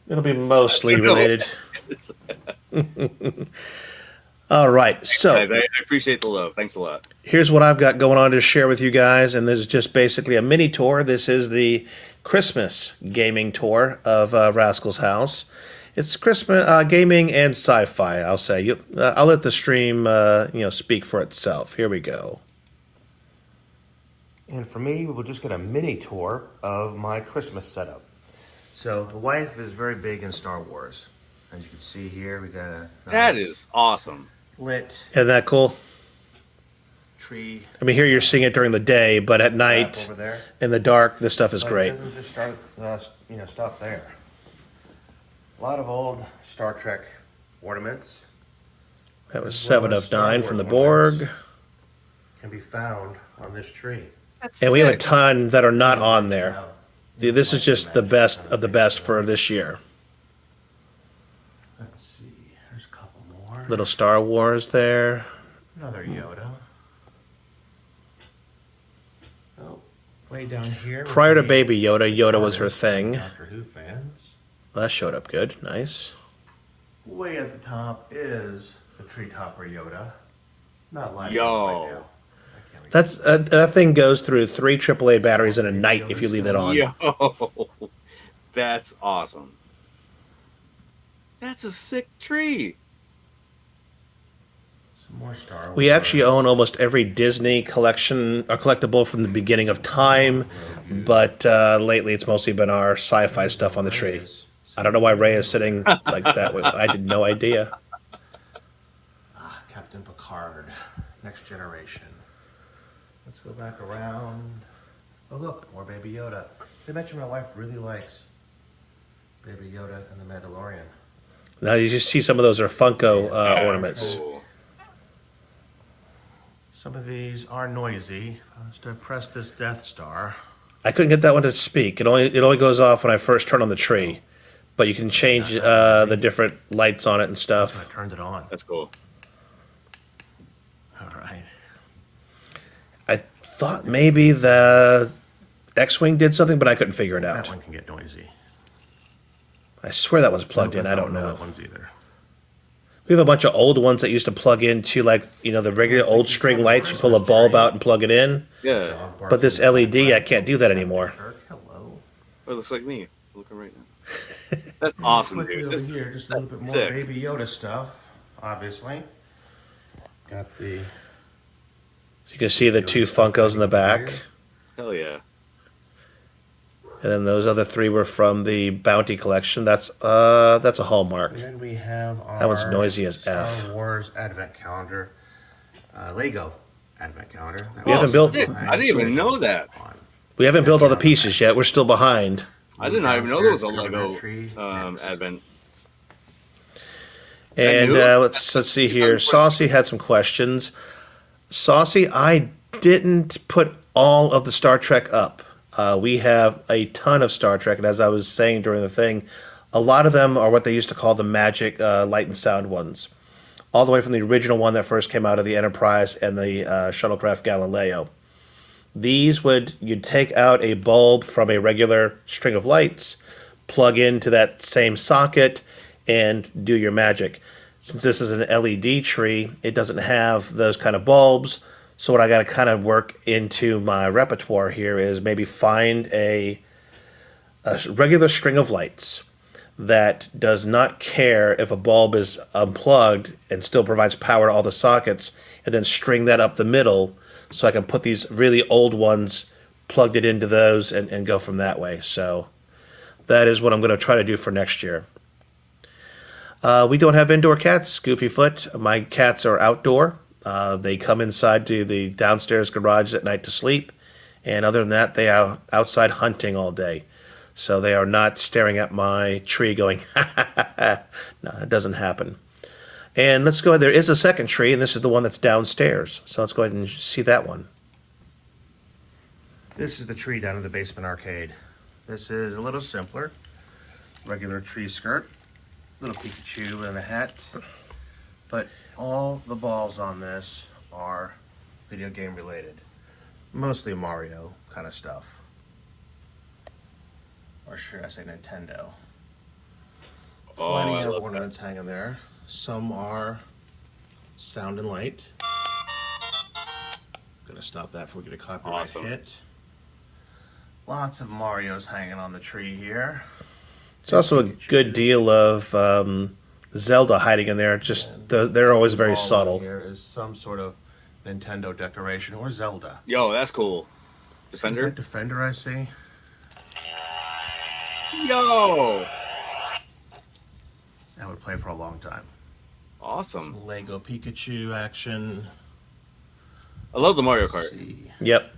It'll be mostly related. All right, so Guys, I appreciate the love. Thanks a lot. here's what I've got going on to share with you guys, and this is just basically a mini tour. This is the Christmas gaming tour of Rascal's house. It's Christmas gaming and sci-fi. I'll say. I'll let the stream speak for itself. Here we go. And for me, we'll just get a mini tour of my Christmas setup. So the wife is very big in Star Wars. As you can see here, we got a That nice is awesome. lit. Isn't that cool? Tree. I mean, here you're seeing it during the day, but at night, over there. in the dark, this stuff is But great. It doesn't just stop there. A lot of old Star Trek ornaments That was as well 7 as of Star 9 Wars from the ornaments Borg. can be found on this tree. That's And we have a sick. ton that are not on there. Now, This is just the best of the best for this year. let's see. There's a couple more. Little Star Wars there. Another Yoda. Oh, way down here. Prior to would be Baby Yoda, Yoda was her artists, thing. Doctor Who fans. That showed up good. Nice. Way at the top is the tree topper Yoda. Not lighting Yo. up right now. I can't That thing goes through 3 AAA batteries in a night if you leave it on. Yo, that's awesome. That's a sick tree. Some more Star Wars. We actually own almost every Disney collection or collectible from the beginning of time, but lately it's mostly been our sci-fi stuff on the tree. I don't know why Ray is sitting like that. I had no idea. Captain Picard, Next Generation. Let's go back around. Oh look, more Baby Yoda. They mentioned my wife really likes Baby Yoda and the Mandalorian. Now you just see some of those are Funko ornaments. Cool. Some of these are noisy. If I was to press this Death Star, I couldn't get that one to speak. It only goes off when I first turn on the tree, but you can change the different lights on it and I stuff. turned it on. That's cool. All right. I thought maybe the X-wing did something, but I couldn't figure it That out. one can get noisy. I swear that one's plugged in. Nope, I don't know. that one's either. We have a bunch of old ones that used to plug into the regular old string lights. You pull a bulb out and plug it in. Yeah. Dog But this barking. LED, I can't do that anymore. Kirk, hello. Oh, it looks like me. Looking right now. That's awesome, Quickly dude. over This- here, just a little bit more sick. Baby Yoda stuff, obviously. Got the So you can see the 2 Funkos in the back. Hell yeah. And then those other 3 were from the Bounty collection. That's a Hallmark. And then we have our That one's noisy as Star F. Wars Advent Calendar, Lego Advent Calendar. That We haven't was built- Sick. I didn't even know that. on. We haven't built all the pieces yet. We're still behind. I did not even know there was a Downstairs, Lego tree next. Advent. And knew it. let's see here. Saucy had some questions. Saucy, I didn't put all of the Star Trek up. We have a ton of Star Trek, and as I was saying during the thing, a lot of them are what they used to call the magic light and sound ones. All the way from the original one that first came out of the Enterprise and the shuttlecraft Galileo. You'd take out a bulb from a regular string of lights, plug into that same socket, and do your magic. Since this is an LED tree, it doesn't have those kind of bulbs. So what I got to kind of work into my repertoire here is maybe find a regular string of lights that does not care if a bulb is unplugged and still provides power to all the sockets, and then string that up the middle so I can put these really old ones, plugged it into those, and go from that way. So that is what I'm going to try to do for next year. We don't have indoor cats, Goofyfoot. My cats are outdoor. They come inside to the downstairs garage at night to sleep. And other than that, they are outside hunting all day. So they are not staring at my tree going, ha ha ha ha. No, that doesn't happen. And let's go ahead. There is a second tree, and this is the one that's downstairs. So let's go ahead and see that one. This is the tree down in the basement arcade. This is a little simpler. Regular tree skirt. Little Pikachu and a hat. But all the balls on this are video game related. Mostly Mario kind of stuff. Or should I say Nintendo. Plenty of ornaments hanging there. Some are sound and light. Gonna stop that before we get a copyright hit. Lots of Marios hanging on the tree here. It's also a good deal of Zelda hiding in there. Just they're always very subtle. Here is some sort of Nintendo decoration or Zelda. Yo, that's cool. Defender? Is that Defender I see? Yo! That would play for a long time. Awesome. Some Lego Pikachu action. I love the Mario Let's Kart. see. Yep.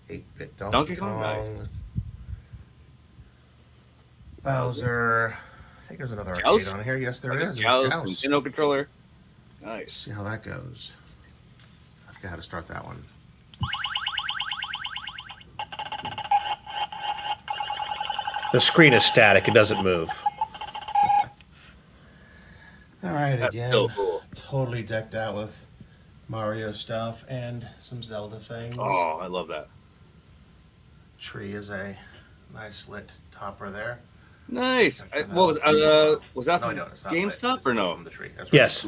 8-bit Donkey Kong? Nice. Bowser. I think there's another arcade Joust? on here. Yes, there is. There's Joust, Joust. Nintendo controller. Nice. See how that goes. I forget how to start that one. The screen is static. It doesn't move. All right, That's again, so cool. totally decked out with Mario stuff and some Zelda things. Oh, I love that. Tree is a nice lit topper there. Nice. Was that No, from I don't. It's not GameStop lit. or It's no? From the tree. That's right. Yes.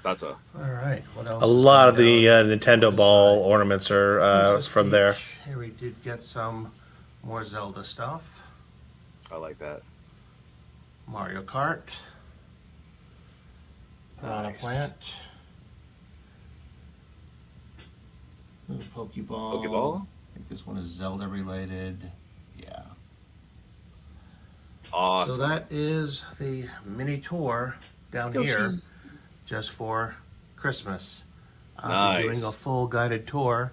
That's a. All right. What else? A is lot of going the on? Nintendo ball ornaments are Princess from there. Peach. Here we did get some more Zelda stuff. I like that. Mario Kart. Piranha Nice. Plant. Ooh, Pokeball. Pokeball? I think this one is Zelda related. Yeah. Awesome. So that is the mini tour down here just for Christmas. I'll be doing a Nice. full guided tour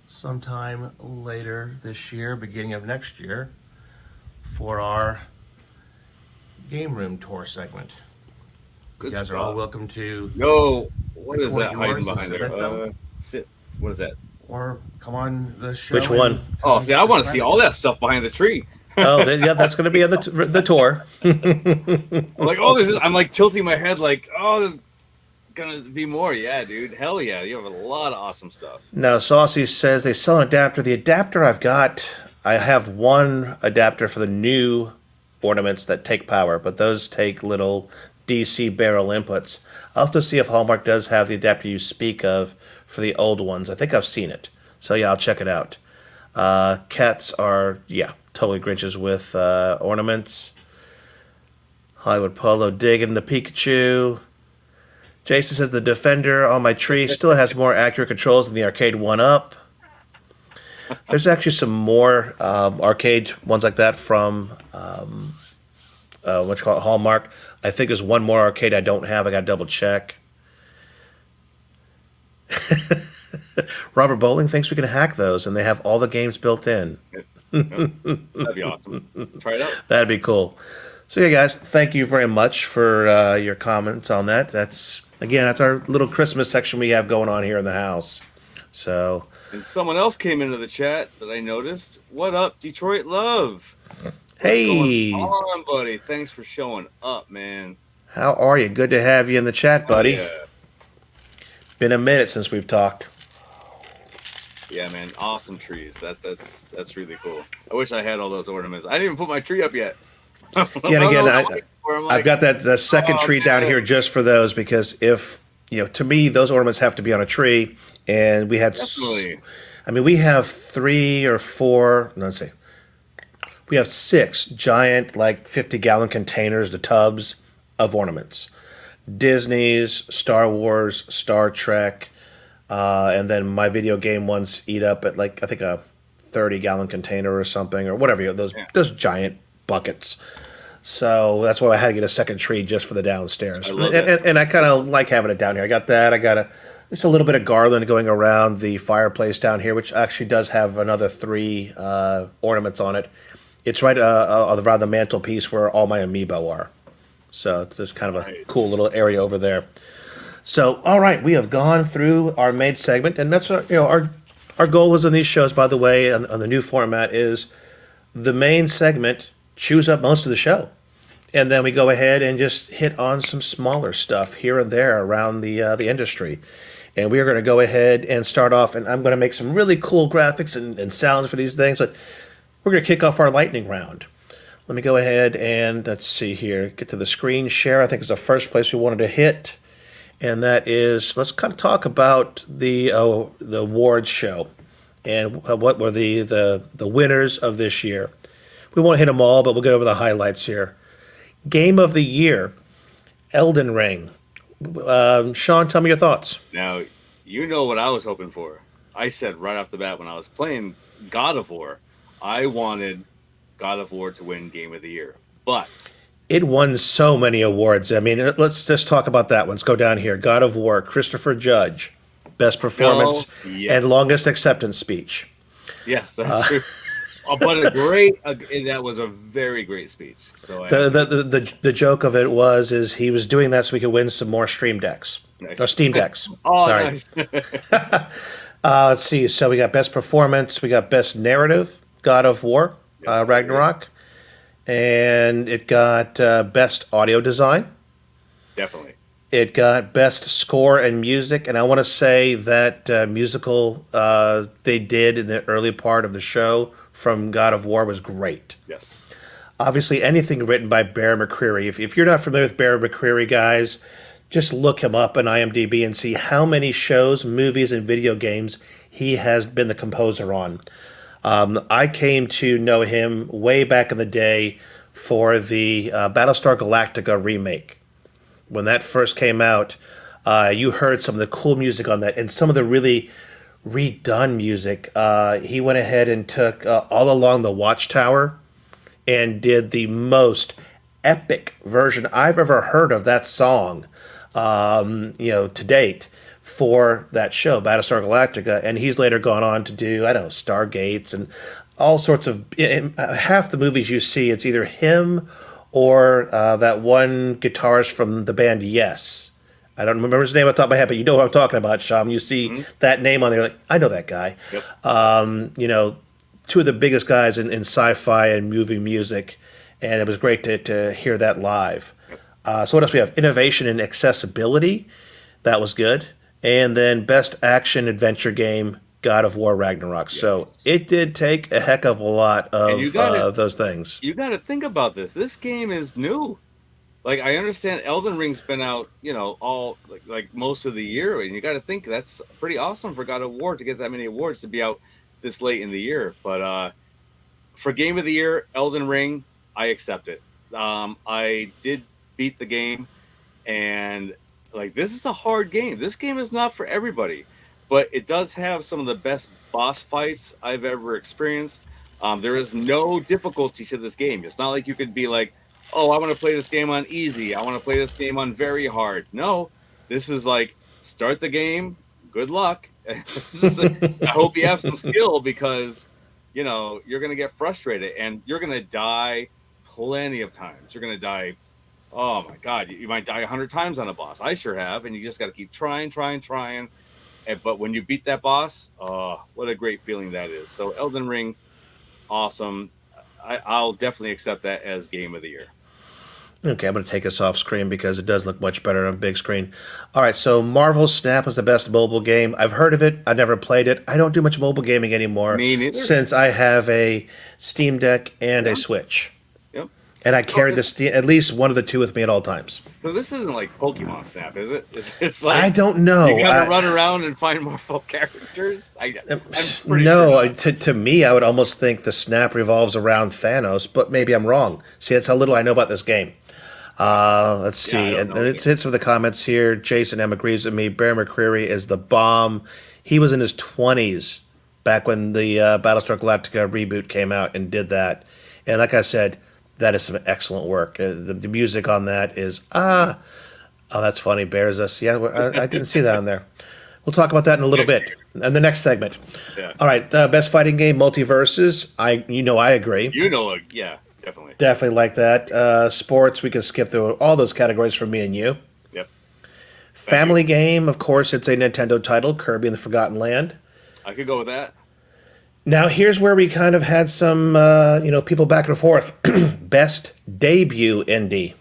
sometime later this year, beginning of next year, for our game room tour segment. Good You guys stuff. are all welcome to, Yo, what is record that hiding yours and behind there? submit them. What is that? or come on the show. Which and one? come Oh, and see, get I your want to see all that strategies. stuff behind the tree. Oh, yeah, that's going to be on the tour. I'm like, oh, I'm like tilting my head, like, oh, there's gonna be more. Yeah, dude, hell yeah, you have a lot of awesome stuff. Now, Saucy says they sell an adapter. The adapter I've got, I have one adapter for the new ornaments that take power, but those take little DC barrel inputs. I'll have to see if Hallmark does have the adapter you speak of for the old ones. I think I've seen it. So, yeah, I'll check it out. Cats are, yeah, totally Grinches with ornaments. Hollywood Polo digging the Pikachu. Jason says the Defender on my tree still has more accurate controls than the arcade one-up. There's actually some more arcade ones like that from what you call it, Hallmark. I think there's one more arcade I don't have. I got to double check. Robert Bowling thinks we can hack those, and they have all the games built in. That'd be awesome. Try it out. That'd be cool. So yeah, guys, thank you very much for your comments on that. That's our little Christmas section we have going on here in the house. So And someone else came into the chat that I noticed. What up, Detroit Love? hey, What's going on, buddy? Thanks for showing up, man. how are you? Good to have you in the chat, buddy. Yeah, Been a minute since we've talked. yeah, man. Awesome trees. That's really cool. I wish I had all those ornaments. I didn't even put my tree up yet. Yeah, and again, I've got the second oh, tree down man. here just for those because if to me those ornaments have to be on a tree, and we had Definitely. we have 3 or 4. No, let's see. We have 6 giant, like 50-gallon containers, the tubs of ornaments. Disney's, Star Wars, Star Trek, and then my video game ones eat up at like I think a 30-gallon container or something or whatever. Those giant buckets. So that's why I had to get a second tree just for the downstairs. I love that. And I kind of like having it down here. I got that. I got just a little bit of garland going around the fireplace down here, which actually does have another 3 ornaments on it. It's right around the mantelpiece where all my amiibo are. So there's kind of a cool little area over there. So, all right, we have gone through our main segment, and that's our goal is in these shows, by the way, on the new format is the main segment chews up most of the show. And then we go ahead and just hit on some smaller stuff here and there around the industry. And we are going to go ahead and start off, and I'm going to make some really cool graphics and sounds for these things, but we're going to kick off our lightning round. Let me go ahead and, let's see here, get to the screen share. I think is the first place we wanted to hit. And that is, let's kind of talk about the awards show and what were the winners of this year. We won't hit them all, but we'll get over the highlights here. Game of the year, Elden Ring. Sean, tell me your thoughts. Now, you know what I was hoping for. I said right off the bat when I was playing God of War, I wanted God of War to win Game of the Year. But it won so many awards. I mean, let's just talk about that one. Let's go down here. God of War, Christopher Judge, Best Performance, and Longest Acceptance Speech. Yes, that's true. But that was a very great speech. So the joke of it is he was doing that so we could win some more Stream Decks. Nice. Or Steam Decks. Oh, sorry. nice. Let's see. So we got Best Performance, we got Best Narrative, God of War, Ragnarok, and it got Best Audio Design. Definitely. It got Best Score and Music, and I want to say that musical they did in the early part of the show from God of War was great. Yes. Obviously, anything written by Bear McCreary. If you're not familiar with Bear McCreary, guys, just look him up on IMDb and see how many shows, movies, and video games he has been the composer on. I came to know him way back in the day for the Battlestar Galactica remake. When that first came out, you heard some of the cool music on that and some of the really redone music. He went ahead and took All Along the Watchtower and did the most epic version I've ever heard of that song, to date for that show, Battlestar Galactica. And he's later gone on to do, Stargates and all sorts of, half the movies you see, it's either him or that one guitarist from the band Yes. I don't remember his name off the top of my head, but you know what I'm talking about, Sean. You see that name on there, like, I know that guy. Yep. Two of the biggest guys in sci-fi and movie music, and it was great to hear that live. So what else we have? Innovation and accessibility. That was good. And then Best Action Adventure Game, God of War Ragnarok. Yes. So it did take a heck of a lot of those things. You got to think about this. This game is new. Like, I understand Elden Ring's been out, all like most of the year, and you got to think that's pretty awesome for God of War to get that many awards to be out this late in the year. But for Game of the Year, Elden Ring, I accept it. I did beat the game, and this is a hard game. This game is not for everybody, but it does have some of the best boss fights I've ever experienced. There is no difficulty to this game. It's not like you could be like, oh, I want to play this game on easy. I want to play this game on very hard. No, this is like, start the game. Good luck. I hope you have some skill because, you're going to get frustrated and you're going to die plenty of times. You're going to die. Oh my God, you might die 100 times on a boss. I sure have. And you just got to keep trying. But when you beat that boss, what a great feeling that is. So Elden Ring, awesome. I'll definitely accept that as Game of the Year. Okay, I'm going to take us off screen because it does look much better on big screen. All right, so Marvel Snap is the best mobile game. I've heard of it. I've never played it. I don't do much mobile gaming anymore. Me neither. Since I have a Steam Deck and a Switch. Yep. And I carry at least one of the two with me at all times. So this isn't like Pokemon Snap, is it? It's like I don't know. You gotta run around and find Marvel characters. No, to me, I would almost think the Snap revolves around Thanos, but maybe I'm wrong. See, that's how little I know about this game. Let's Yeah, I see. don't And know. it's hit some of the comments here. Jason M agrees with me. Bear McCreary is the bomb. He was in his 20s back when the Battlestar Galactica reboot came out and did that. And like I said, that is some excellent work. The music on that is, oh, that's funny. Bears us. Yeah, I didn't see that on there. We'll talk about that in a little bit in the next segment. Yeah. All right, best fighting game, Multiverses. I agree. Yeah, definitely. Definitely like that. Sports, we can skip through all those categories for me and you. Yep. Family game, of course, it's a Nintendo title, Kirby and the Forgotten Land. I could go with that. Now, here's where we kind of had some, people back and forth. Best debut indie,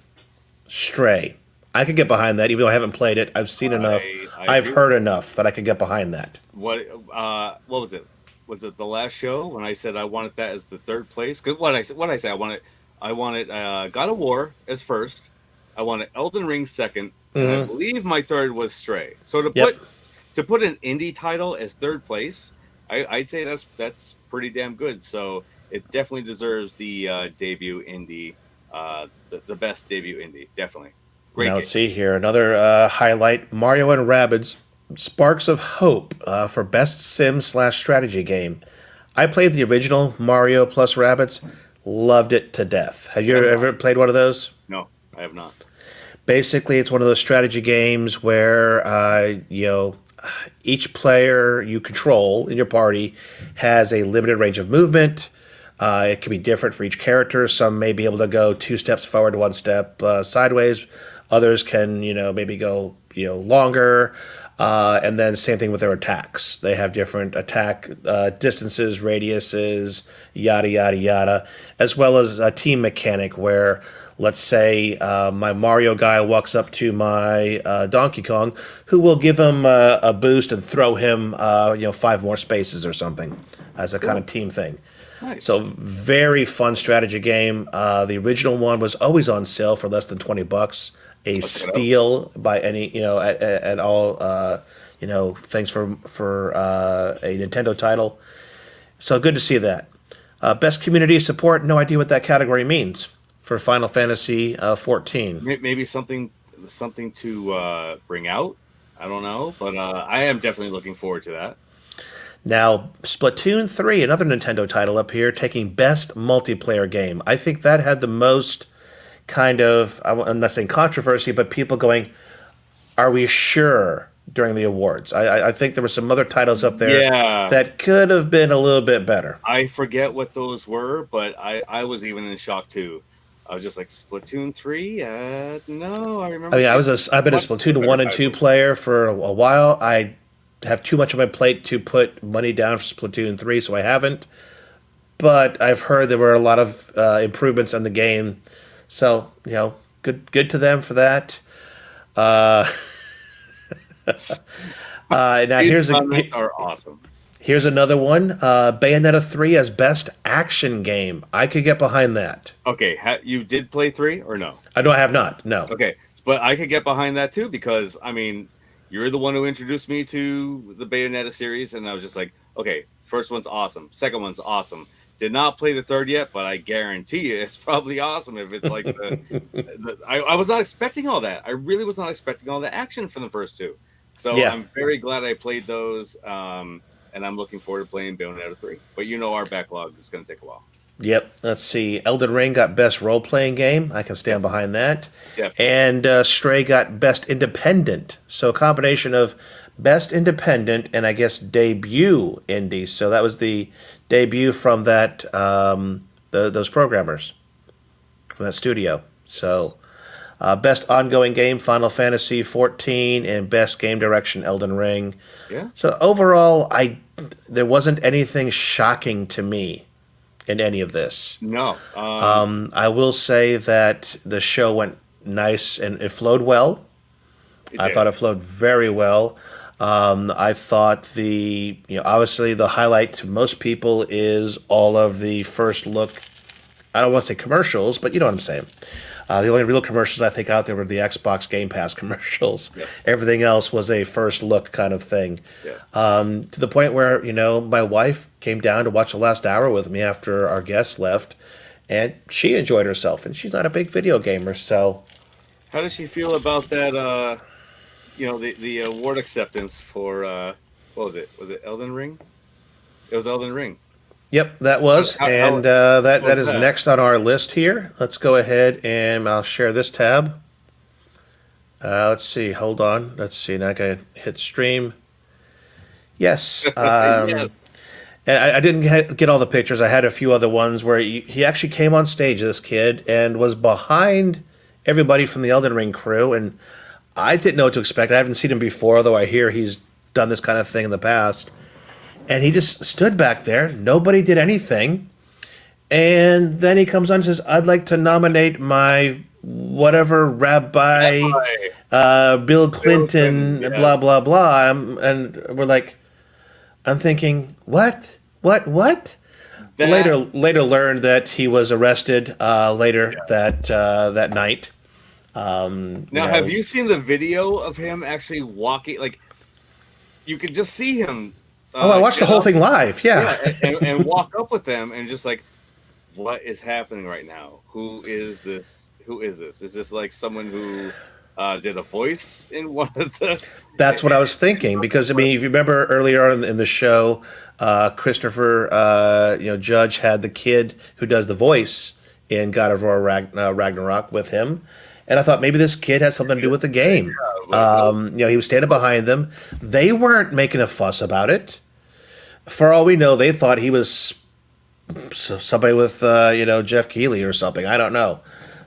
Stray. I could get behind that, even though I haven't played it. I've seen enough. I've agree. heard enough that I could get behind that. What was it? Was it the last show when I said I wanted that as the third place? 'Cause what I say? I wanted God of War as first. I wanted Elden Ring second, and I believe my third was Stray. So to put an indie title as third place, I'd say that's pretty damn good. So it definitely deserves the debut indie, the best debut indie, definitely. Great Now game. let's see here. Another highlight, Mario and Rabbids Sparks of Hope for Best Sim/Strategy Game. I played the original Mario plus Rabbids. Loved it to death. Have you ever played one of those? No, I have not. Basically, it's one of those strategy games where, each player you control in your party has a limited range of movement. It can be different for each character. Some may be able to go 2 steps forward, 1 step sideways. Others can, maybe go, longer. And then same thing with their attacks. They have different attack distances, radiuses, yada, yada, yada, as well as a team mechanic where, let's say, my Mario guy walks up to my Donkey Kong, who will give him a boost and throw him, 5 more spaces or something as a kind of team thing. Nice. So very fun strategy game. The original one was always on sale for less than $20. A steal by any, at all, thanks for a Nintendo title. So good to see that. Best community support. No idea what that category means for Final Fantasy 14. Maybe something to bring out. I don't know, but I am definitely looking forward to that. Now, Splatoon 3, another Nintendo title up here, taking best multiplayer game. I think that had the most kind of, I'm not saying controversy, but people going, are we sure, during the awards? I think there were some other titles up there that could have been a little bit better. I forget what those were, but I was even in shock too. I was just like, Splatoon 3? No, I remember. I mean, I've been a Splatoon 1 and 2 player for a while. I have too much on my plate to put money down for Splatoon 3, so I haven't. But I've heard there were a lot of improvements in the game. So, good to them for that. Now These comments are awesome. Here's another one. Bayonetta 3 as best action game. I could get behind that. Okay, you did play 3 or no? No, I have not. No. Okay, but I could get behind that too because, I mean, you're the one who introduced me to the Bayonetta series, and I was just like, okay, first one's awesome. Second one's awesome. Did not play the third yet, but I guarantee you it's probably awesome if it's like I was not expecting all that. I really was not expecting all the action from the first two. So I'm very glad I played those, and I'm looking forward to playing Bayonetta 3. But our backlog is going to take a while. Yep. Let's see. Elden Ring got best role-playing game. I can stand behind that. Yep. And Stray got best independent. So a combination of best independent and I guess debut indie. So that was the debut from that those programmers from that studio. So best ongoing game, Final Fantasy 14, and best game direction, Elden Ring. Yeah. So overall, there wasn't anything shocking to me in any of this. No. I will say that the show went nice and it flowed well. I thought it flowed very well. I thought obviously the highlight to most people is all of the first look. I don't want to say commercials, but you know what I'm saying. The only real commercials I think out there were the Xbox Game Pass commercials. Yes. Everything else was a first look kind of thing. Yes. To the point where, my wife came down to watch the last hour with me after our guests left, and she enjoyed herself. And she's not a big video gamer, so How does she feel about that? The award acceptance for what was it? Was it Elden Ring? It was Elden Ring. Yep, that was, How and that was is that? next on our list here. Let's go ahead and I'll share this tab. Let's see. Hold on. Let's see. Now I can hit stream. Yes. Yes. And I didn't get all the pictures. I had a few other ones where he actually came on stage, this kid, and was behind everybody from the Elden Ring crew. And I didn't know what to expect. I haven't seen him before, though I hear he's done this kind of thing in the past. And he just stood back there. Nobody did anything. And then he comes on and says, I'd like to nominate my whatever rabbi, Bill Clinton, yes. blah, blah, blah. And we're like, I'm thinking, what? What? That- Later learned that he was arrested that night. Now, have you seen the video of him actually walking? Like, you could just see him. I watched the get whole up- thing live. Yeah. and walk up with them and just like, what is happening right now? Who is this? Is this like someone who did a voice in one of the? That's what I was thinking, because I mean, if you remember earlier on in the show, Christopher, Judge had the kid who does the voice in God of War Ragnarok with him, and I thought maybe this kid had something to do with the game. He was standing behind them. They weren't making a fuss about it. For all we know, they thought he was somebody with Jeff Keighley or something. I don't know.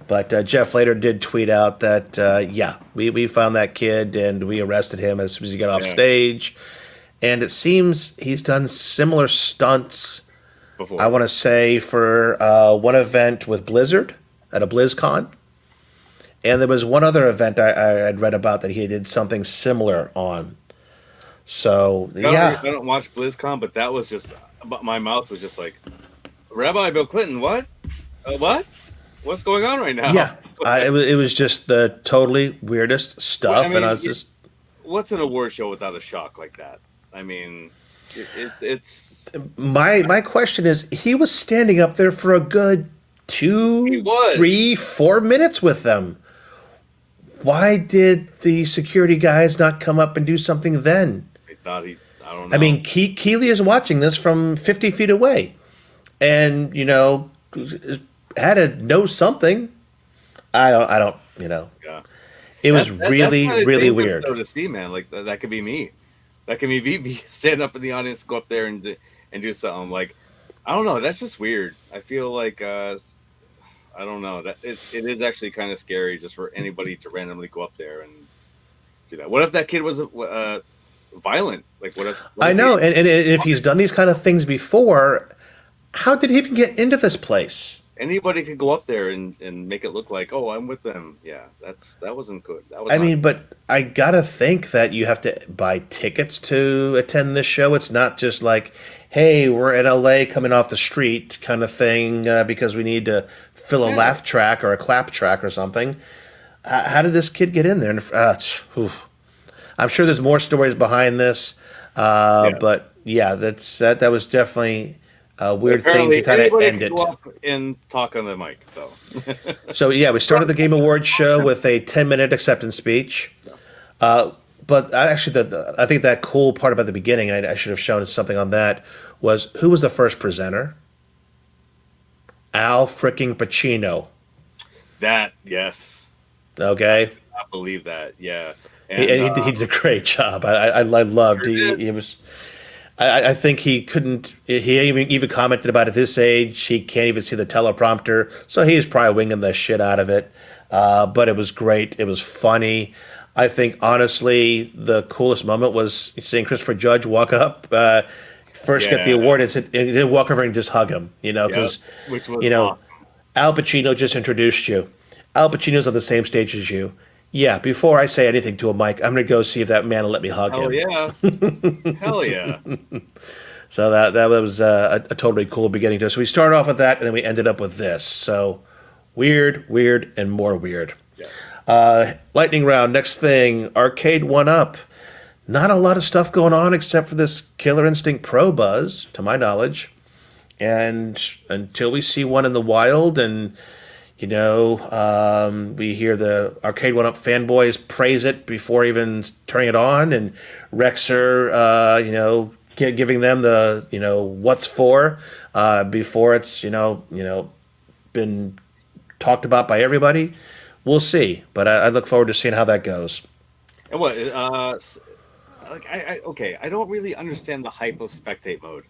But Jeff later did tweet out that, we found that kid and we arrested him as soon as he got off stage. And it seems he's done similar stunts, Before. I want to say, for one event with Blizzard at a BlizzCon. And there was one other event I'd read about that he did something similar on. So, I don't watch BlizzCon, but that was just, my mouth was just like, Rabbi Bill Clinton, what? What? What's going on right now? Yeah. It was just the totally weirdest stuff. And I was just... What's an award show without a shock like that? I mean, it's... My question is, he was standing up there for a good 2, 3, 4 minutes with them. Why did the security guys not come up and do something then? I don't know. I mean, Keeley is watching this from 50 feet away. And, had to know something. I don't. Yeah. It was That's really, kind of really dangerous, weird. though, to see, man. Like that could be me. That could be me stand up in the audience, go up there and do something. Like, I don't know. That's just weird. I feel like I don't know. That it is actually kind of scary just for anybody to randomly go up there and do that. What if that kid was violent? Like, what if I know, and if he's done these kind of things before, how did he even get into this place? Anybody could go up there and make it look like, oh, I'm with them. Yeah, that wasn't good. That was. But I gotta think that you have to buy tickets to attend this show. It's not just like, hey, we're in LA coming off the street kind of thing because we need to fill a laugh track or a clap track or something. How did this kid get in there? I'm sure there's more stories behind this, but yeah, that was definitely a weird thing to kind of end it. Go up and talk on the mic. So, So yeah, we started the Game Awards show with a 10-minute acceptance speech. But actually, I think that cool part about the beginning, I should have shown something on that, was who was the first presenter? Al freaking Pacino. that, yes. Okay. I believe that. Yeah. And he did a great job. I loved he was. I think he couldn't. He even commented about at this age he can't even see the teleprompter, so he was probably winging the shit out of it. But it was great. It was funny. I think honestly the coolest moment was seeing Christopher Judge walk up, first get the award, and then walk over and just hug him. Because which was awesome. awesome. Al Pacino just introduced you. Al Pacino's on the same stage as you. Yeah, before I say anything to him, Mike, I'm going to go see if that man will let me hug him. Yeah. Hell yeah. So that was a totally cool beginning to us. So we started off with that, and then we ended up with this. So weird, and more weird. Yes. Lightning round, next thing, Arcade 1-Up. Not a lot of stuff going on except for this Killer Instinct Pro buzz, to my knowledge. And until we see one in the wild and We hear the Arcade 1-Up fanboys praise it before even turning it on, and Rexer, giving them the, what's for, before it's, been talked about by everybody. We'll see, but I look forward to seeing how that goes. And what? Okay, I don't really understand the hype of spectate mode.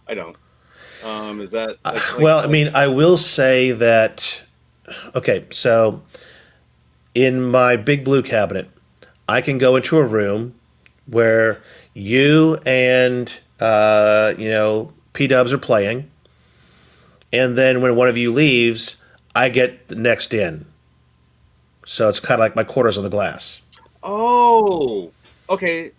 I don't. Is that Well, I mean, I will say that. Okay, so in my big blue cabinet, I can go into a room where you and P Dubs are playing, and then when one of you leaves, I get the next in. So it's kind of like my quarters on the glass. Oh, okay.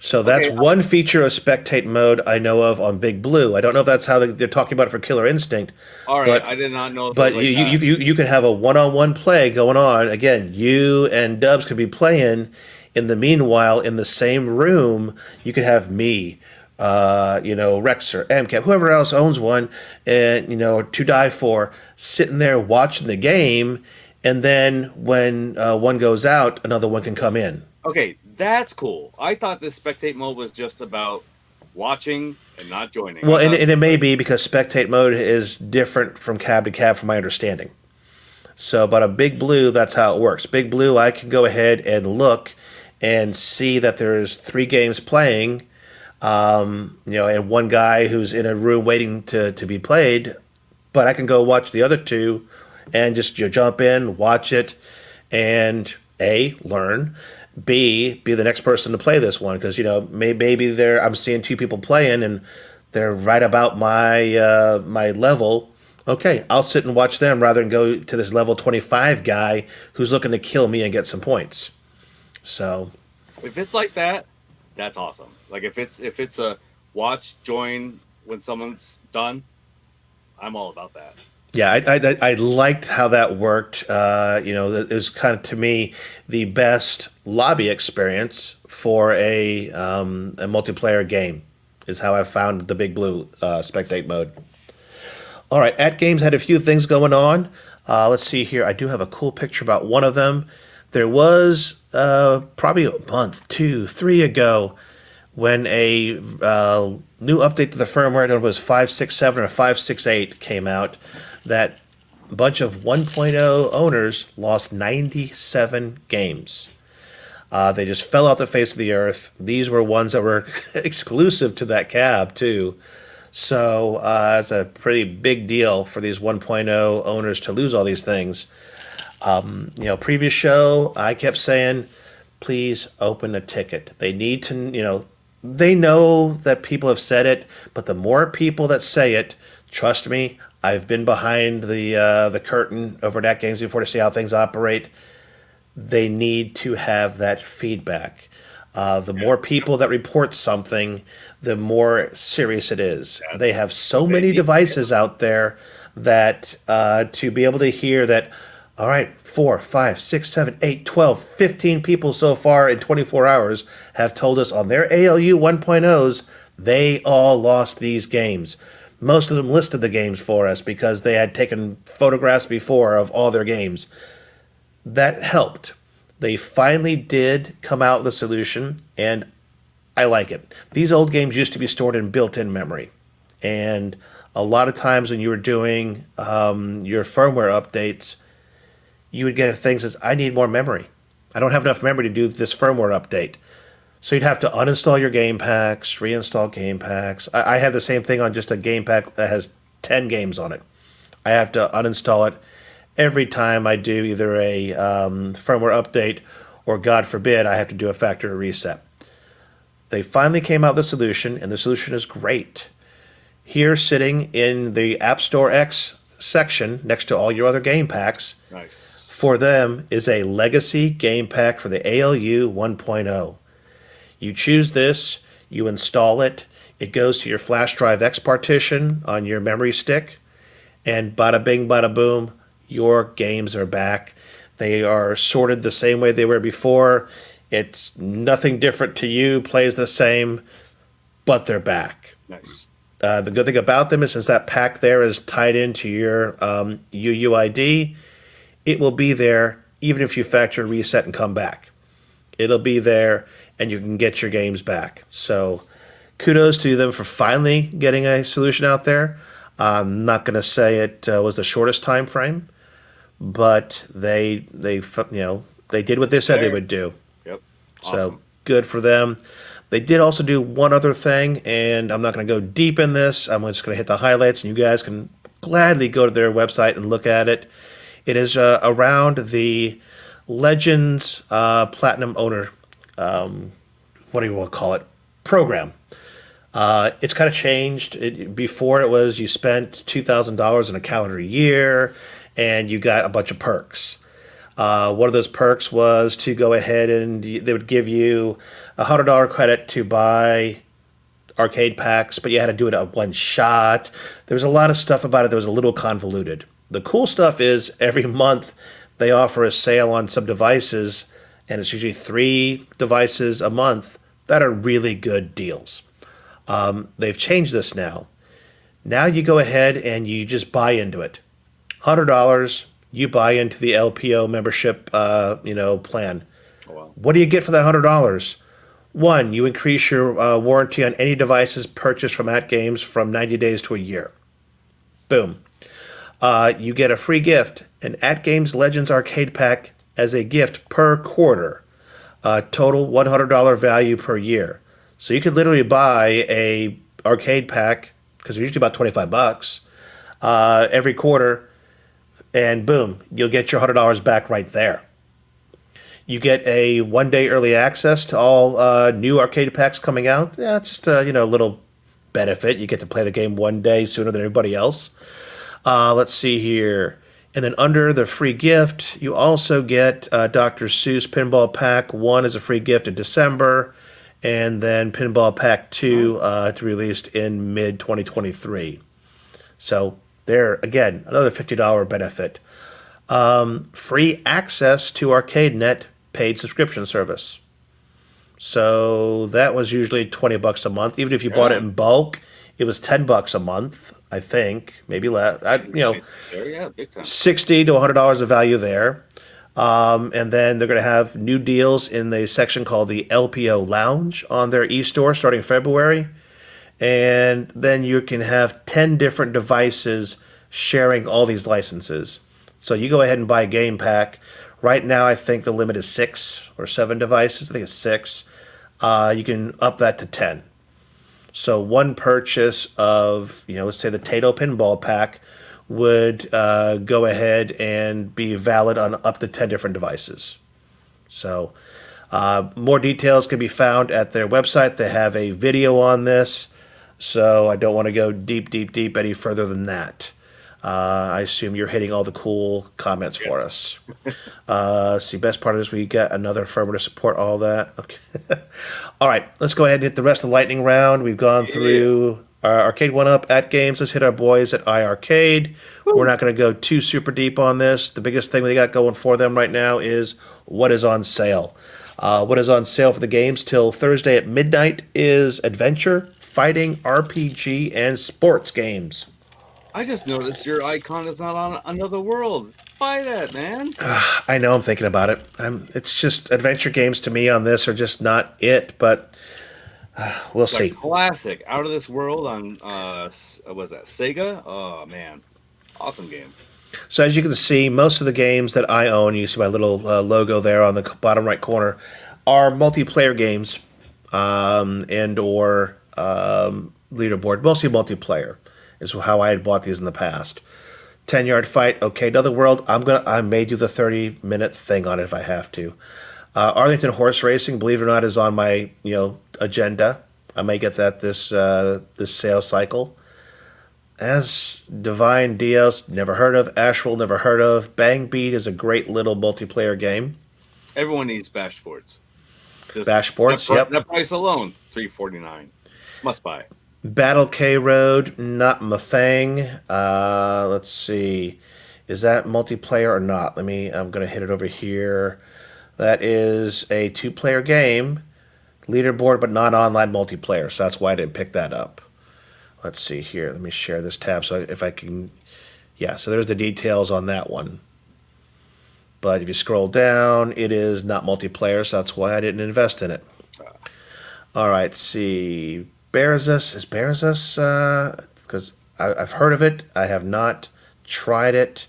So that's one feature of spectate mode I know of on Big Blue. I don't know if that's how they're talking about it for Killer Instinct. All right, but, I did not know. But you could have a one-on-one play going on. Again, you and Dubs could be playing. In the meanwhile, in the same room, you could have me, Rexer, MCAP, whoever else owns one, and to die for, sitting there watching the game, and then when one goes out, another one can come in. Okay, that's cool. I thought this spectate mode was just about watching and not joining. Well, and it may be because spectate mode is different from cab to cab, from my understanding. So, but a Big Blue, that's how it works. Big Blue, I can go ahead and look and see that there's 3 games playing, and one guy who's in a room waiting to be played, but I can go watch the other 2 and just jump in, watch it, and A, learn, B, be the next person to play this one, because maybe I'm seeing 2 people playing and they're right about my my level. Okay, I'll sit and watch them rather than go to this level 25 guy who's looking to kill me and get some points. So, if it's like that, that's awesome. Like if it's a watch, join when someone's done, I'm all about that. Yeah, I liked how that worked. It was kind of, to me, the best lobby experience for a multiplayer game is how I found the Big Blue spectate mode. All right, At Games had a few things going on. Let's see here. I do have a cool picture about one of them. There was probably a month, 2, 3 ago, when a new update to the firmware, I don't know if it was 5.6.7 or 5.6.8 came out, that a bunch of 1.0 owners lost 97 games. They just fell off the face of the earth. These were ones that were exclusive to that cab, too. So it's a pretty big deal for these 1.0 owners to lose all these things. Previous show, I kept saying, please open a ticket. They need to, they know that people have said it, but the more people that say it, trust me, I've been behind the curtain over at Games before to see how things operate. They need to have that feedback. The more people that report something, the more serious it is. They have so many devices out there that to be able to hear that, all right, 4, 5, 6, 7, 8, 12, 15 people so far in 24 hours have told us on their ALU 1.0s they all lost these games. Most of them listed the games for us because they had taken photographs before of all their games. That helped. They finally did come out with a solution, and I like it. These old games used to be stored in built-in memory, and a lot of times when you were doing your firmware updates, you would get things as, I need more memory. I don't have enough memory to do this firmware update. So you'd have to uninstall your game packs, reinstall game packs. I have the same thing on just a game pack that has 10 games on it. I have to uninstall it every time I do either a firmware update or, God forbid, I have to do a factory reset. They finally came out with a solution, and the solution is great. Here, sitting in the App Store X section next to all your other game packs, Nice. For them is a legacy game pack for the ALU 1.0. You choose this, you install it, it goes to your flash drive X partition on your memory stick, and bada bing, bada boom, your games are back. They are sorted the same way they were before. It's nothing different to you, plays the same, but they're back. Nice. The good thing about them is since that pack there is tied into your UUID, it will be there even if you factory reset and come back. It'll be there, and you can get your games back. So kudos to them for finally getting a solution out there. I'm not going to say it was the shortest time frame, but they did what they said they would do. Yep. So Awesome. good for them. They did also do one other thing, and I'm not going to go deep in this. I'm just going to hit the highlights, and you guys can gladly go to their website and look at it. It is around the Legends Platinum Owner, what do you want to call it, program. It's kind of changed. Before it was you spent $2,000 in a calendar year, and you got a bunch of perks. One of those perks was to go ahead and they would give you $100 credit to buy arcade packs, but you had to do it at one shot. There was a lot of stuff about it that was a little convoluted. The cool stuff is every month they offer a sale on some devices, and it's usually 3 devices a month that are really good deals. They've changed this now. Now you go ahead and you just buy into it. $100, you buy into the LPO membership, plan. Oh, wow. What do you get for that $100? One, you increase your warranty on any devices purchased from At Games from 90 days to a year. Boom. You get a free gift, an At Games Legends arcade pack as a gift per quarter. Total $100 value per year. So you could literally buy a arcade pack, because they're usually about $25, every quarter, and boom, you'll get your $100 back right there. You get a 1-day early access to all new arcade packs coming out. Yeah, it's just a little benefit. You get to play the game 1 day sooner than everybody else. Let's see here. And then under the free gift, you also get Dr. Seuss Pinball Pack 1 as a free gift in December, and then Pinball Pack 2 to be released in mid-2023. So there, again, another $50 benefit. Free access to ArcadeNet paid subscription service. So that was usually $20 a month. Even if you bought it in bulk, it was $10 a month, I think, maybe less. Yeah, big time. $60 to $100 of value there. And then they're going to have new deals in the section called the LPO Lounge on their e-store starting February. And then you can have 10 different devices sharing all these licenses. So you go ahead and buy a game pack. Right now, I think the limit is 6 or 7 devices. I think it's 6. You can up that to 10. So one purchase of, let's say the Tato Pinball Pack would go ahead and be valid on up to 10 different devices. So more details can be found at their website. They have a video on this, so I don't want to go deep any further than that. I assume you're hitting all the cool comments for us. See, best part is we got another firmware to support all that. Okay. All right, let's go ahead and hit the rest of the lightning round. We've gone through our Arcade 1-Up at Games. Let's hit our boys at iArcade. We're not going to go too super deep on this. The biggest thing they got going for them right now is what is on sale. What is on sale for the games till Thursday at midnight is adventure, fighting, RPG, and sports games. I just noticed your icon is not on Another World. Buy that, man. I know, I'm thinking about it. It's just adventure games to me on this are just not it, but we'll see. Classic, Out of This World on was that Sega? Oh man, awesome game. So as you can see, most of the games that I own, you see my little logo there on the bottom right corner, are multiplayer games and or leaderboard. Mostly multiplayer is how I had bought these in the past. 10-yard fight, okay. Another World, I may do the 30-minute thing on it if I have to. Arlington Horse Racing, believe it or not, is on my agenda. I may get that this sales cycle. As Divine Dios, never heard of. Asheville, never heard of. Bang Beat is a great little multiplayer game. Everyone needs Bash Sports. Bash Sports, yep. That price alone, $349. Must buy. Battle K Road, not my thing. Let's see. Is that multiplayer or not? I'm going to hit it over here. That is a 2-player game. Leaderboard, but not online multiplayer. So that's why I didn't pick that up. Let's see here. Let me share this tab so if I can. Yeah, so there's the details on that one. But if you scroll down, it is not multiplayer, so that's why I didn't invest in it. All right, see. Bearzus. Is Bearzus? Because I've heard of it. I have not tried it.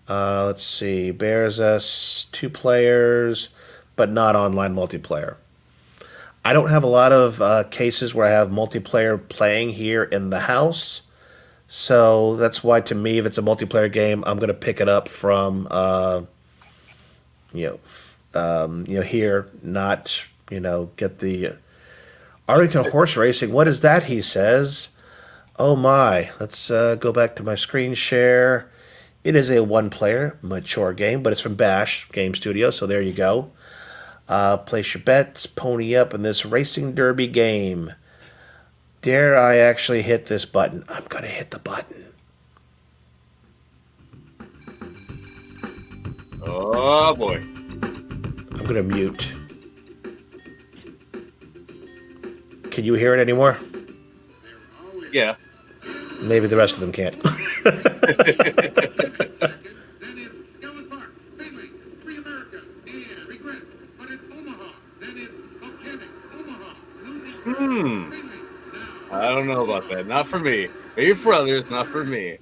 Let's see. Bearzus, 2 players, but not online multiplayer. I don't have a lot of cases where I have multiplayer playing here in the house. So that's why, to me, if it's a multiplayer game, I'm going to pick it up from, here, not, get the Arlington Horse Racing. What is that? He says. Oh my! Let's go back to my screen share. It is a 1-player mature game, but it's from Bash Game Studio. So there you go. Place your bets, pony up in this racing derby game. Dare I actually hit this button? I'm going to hit the button. Oh, boy. I'm going to mute. Can you hear it anymore? Yeah. Maybe the rest of them can't. I don't know about that. Not for me. Maybe for others, not for me.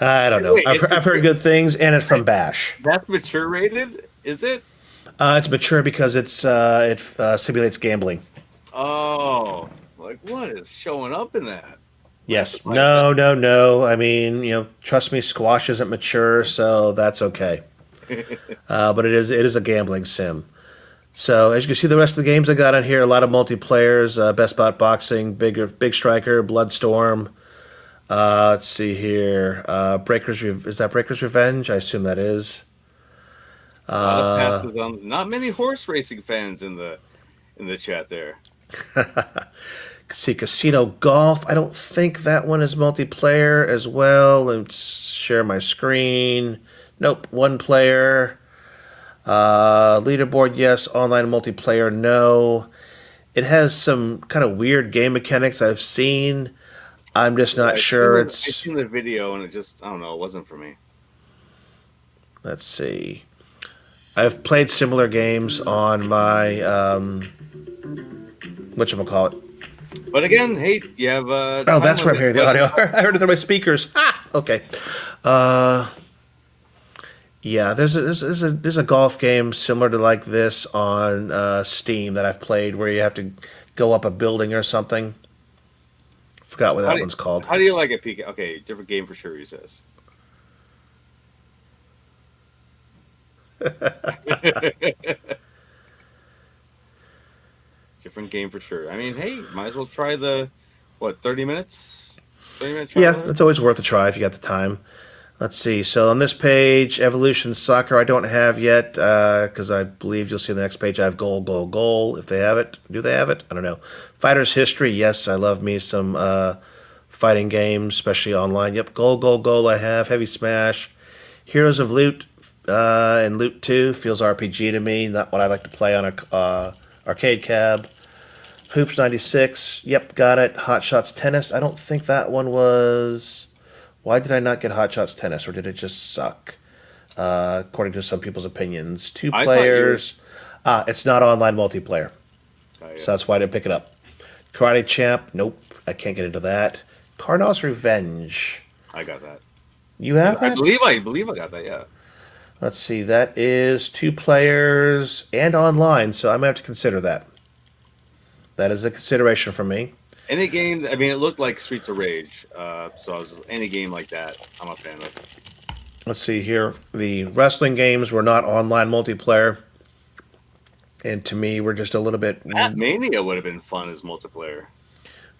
I don't know. Wait, I've heard good things, and it's from Bash. That's mature rated, is it? It's mature because it simulates gambling. Oh, like what is showing up in that? Yes. No. I mean, trust me, squash isn't mature, so that's okay. But it is a gambling sim. So as you can see, the rest of the games I got on here, a lot of multiplayers, Best Bot Boxing, Big Striker, Bloodstorm. Let's see here. Is that Breaker's Revenge? I assume that is. A lot of passes on. Not many horse racing fans in the chat there. See, Casino Golf. I don't think that one is multiplayer as well. Let's share my screen. Nope, 1 player. Leaderboard, yes. Online multiplayer, no. It has some kind of weird game mechanics I've seen. I'm just not sure I've seen the video, and it just, I don't know, it wasn't for me. Let's see. I've played similar games on my, whatchamacallit. But again, hey, you have oh, that's where I'm hearing the audio. I heard it through my speakers. Ah, okay. Yeah, there's a golf game similar to like this on Steam that I've played where you have to go up a building or something. Forgot what that one's called. How do you like it, PK? Okay, different game for sure, he says. Different game for sure. I mean, hey, might as well try the 30 minutes? 30-minute trial? Yeah, it's always worth a try if you got the time. Let's see. So on this page, Evolution Soccer I don't have yet because I believe you'll see on the next page I have Goal. If they have it. Do they have it? I don't know. Fighters History. Yes, I love me some fighting games, especially online. Yep, Goal I have. Heavy Smash. Heroes of Loot and Loot 2 feels RPG to me. Not what I like to play on a arcade cab. Hoops 96. Yep, got it. Hot Shots Tennis. I don't think that one was... Why did I not get Hot Shots Tennis, or did it just suck? According to some people's opinions. 2 players. It's not online multiplayer. Oh, yeah. So that's why I didn't pick it up. Karate Champ. Nope. I can't get into that. Cardinals Revenge. I got that. You have that? I believe I got that, yeah. Let's see. That is 2 players and online, so I might have to consider that. That is a consideration for me. Any game, I mean, it looked like Streets of Rage, so any game like that, I'm a fan of. Let's see here. The wrestling games were not online multiplayer, and to me, were just a little bit... Matt Mania would have been fun as multiplayer.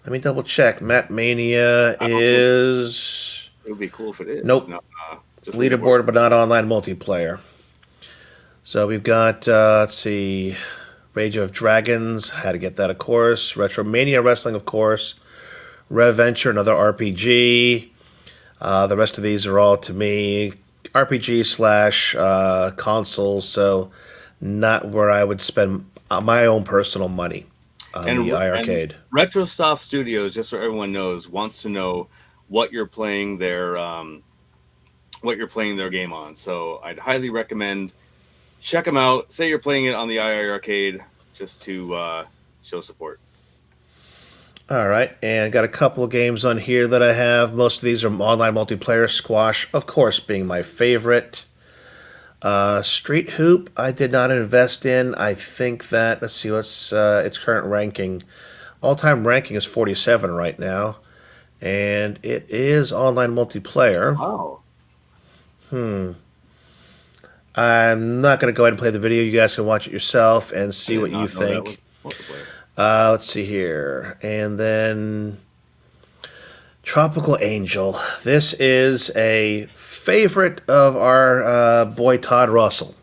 Let me double check. Matt Mania is... It would be cool if it is. Nope. No, just leaderboard, but not online multiplayer. So we've got, let's see... Rage of Dragons, had to get that, of course. Retromania Wrestling, of course. Reventure, another RPG. The rest of these are all, to me, RPG/consoles, so not where I would spend my own personal money. on the iArcade. Retrosoft Studios, just so everyone knows, wants to know what you're playing their game on. So I'd highly recommend check them out. Say you're playing it on the iArcade just to show support. All right, and got a couple of games on here that I have. Most of these are online multiplayer. Squash, of course, being my favorite. Street Hoop, I did not invest in. I think that, let's see, what's its current ranking. All-time ranking is 47 right now, and it is online multiplayer. Wow. I'm not going to go ahead and play the video. You guys can watch it yourself and see what you think. Let's see here. And then Tropical Angel. This is a favorite of our boy Todd Russell.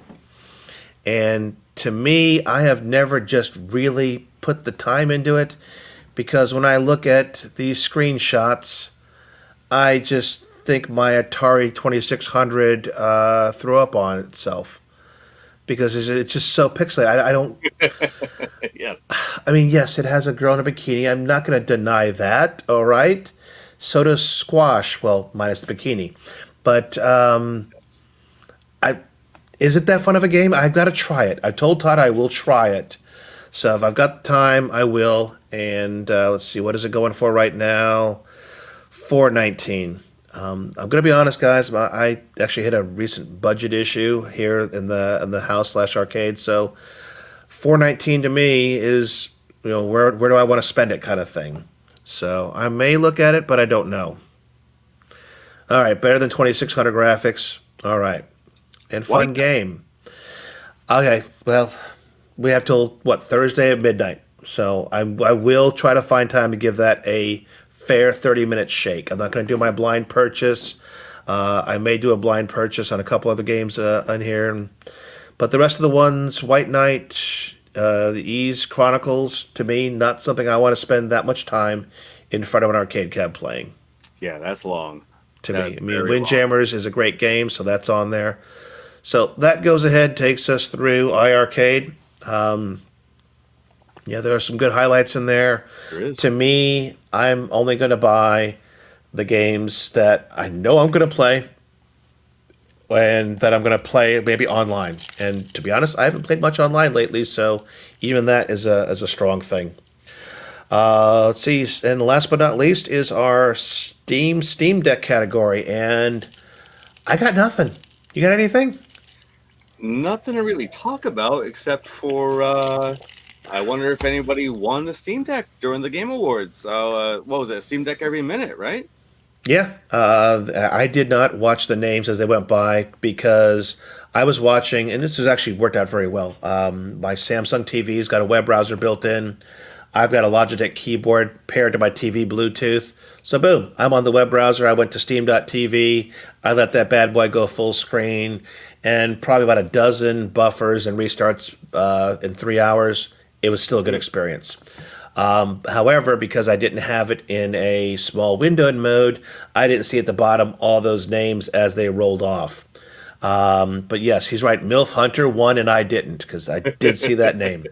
And to me, I have never just really put the time into it, because when I look at these screenshots, I just think my Atari 2600 threw up on itself, because it's just so pixelated. I don't. Yes. I mean, yes, it has a girl in a bikini. I'm not going to deny that. All right. So does Squash. Well, minus the bikini. But is it that fun of a game? I've got to try it. I told Todd I will try it. So if I've got the time, I will. And let's see, what is it going for right now? $4.19. I'm going to be honest, guys. I actually hit a recent budget issue here in the house/arcade. So $4.19 to me is, where do I want to spend it kind of thing. So I may look at it, but I don't know. All right, better than 2600 graphics. All right, and fun game. Okay, well, we have till Thursday at midnight. So I will try to find time to give that a fair 30-minute shake. I'm not going to do my blind purchase. I may do a blind purchase on a couple other games on here, but the rest of the ones, White Knight, the Ease Chronicles, to me, not something I want to spend that much time in front of an arcade cab playing. Yeah, that's long. To me, I mean, Windjammers is a great game, so that's on there. So that goes ahead, takes us through iArcade. There are some good highlights in there. There is. To me, I'm only going to buy the games that I know I'm going to play, and that I'm going to play maybe online. And to be honest, I haven't played much online lately, so even that is a strong thing. Let's see, and last but not least is our Steam Deck category, and I got nothing. You got anything? Nothing to really talk about except for I wonder if anybody won the Steam Deck during the Game Awards. What was it? Steam Deck every minute, right? Yeah, I did not watch the names as they went by, because I was watching, and this has actually worked out very well. My Samsung TV's got a web browser built in. I've got a Logitech keyboard paired to my TV Bluetooth. So boom, I'm on the web browser. I went to steam.tv. I let that bad boy go full screen, and probably about a dozen buffers and restarts in 3 hours. It was still a good experience. However, because I didn't have it in a small windowed mode, I didn't see at the bottom all those names as they rolled off. But yes, he's right. MILF Hunter won and I didn't, because I did see that name.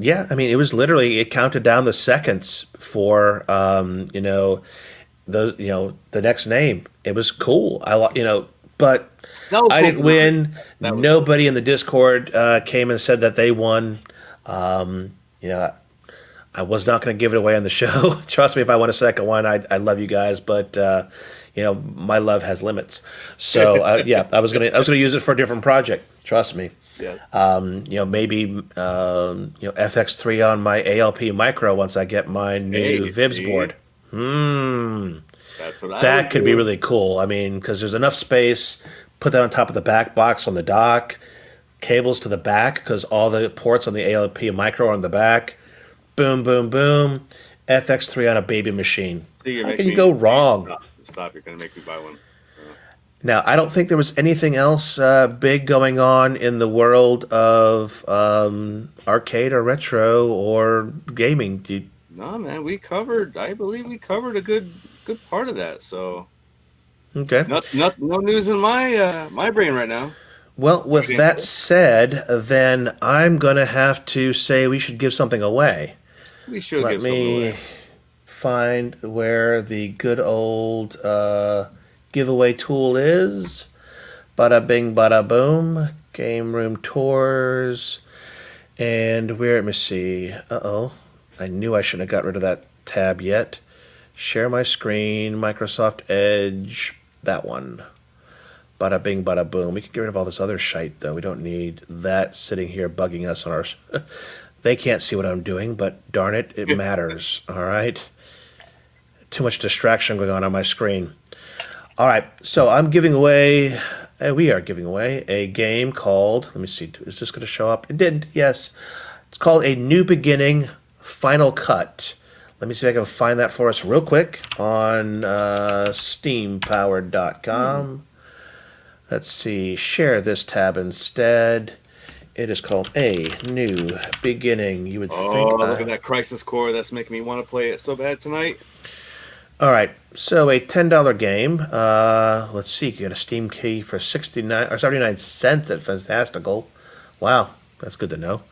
Yeah, I mean, it was literally, it counted down the seconds for, the next name. It was cool. But I didn't win. Nobody in the Discord came and said that they won. I was not going to give it away on the show. Trust me, if I want a second one, I love you guys, but my love has limits. So I was gonna use it for a different project. Trust me. Yes. Maybe FX3 on my ALP micro once I get my new Vibs board. That's what that could be really cool. I mean, because there's enough space. Put that on top of the back box on the dock. Cables to the back, because all the ports on the ALP micro are on the back. Boom, boom, boom. FX3 on a baby machine. How can you go wrong? Stop. You're going to make me buy one. Now, I don't think there was anything else big going on in the world of arcade or retro or gaming. No, man, I believe we covered a good part of that. So, okay. No news in my brain right now. Well, with that said, then I'm going to have to say we should give something away. We should Let give something me away. find where the good old giveaway tool is. Bada bing, bada boom. Game room tours. And where, let me see. Uh-oh. I knew I shouldn't have got rid of that tab yet. Share my screen, Microsoft Edge, that one. Bada bing, bada boom. We can get rid of all this other shite, though. We don't need that sitting here bugging us on our... They can't see what I'm doing, but darn it, it matters, all right? Too much distraction going on my screen. All right, so I'm giving away... we are giving away a game called... Let me see, is this going to show up? It didn't, yes. It's called A New Beginning Final Cut. Let me see if I can find that for us real quick on steampowered.com. Let's see, share this tab instead. It is called A New Beginning. You would think... look at that Crisis Core. That's making me want to play it so bad tonight. All right, so a $10 game. Let's see, you get a Steam key for 69 or 79 cents at Fantastical. Wow, that's good to know.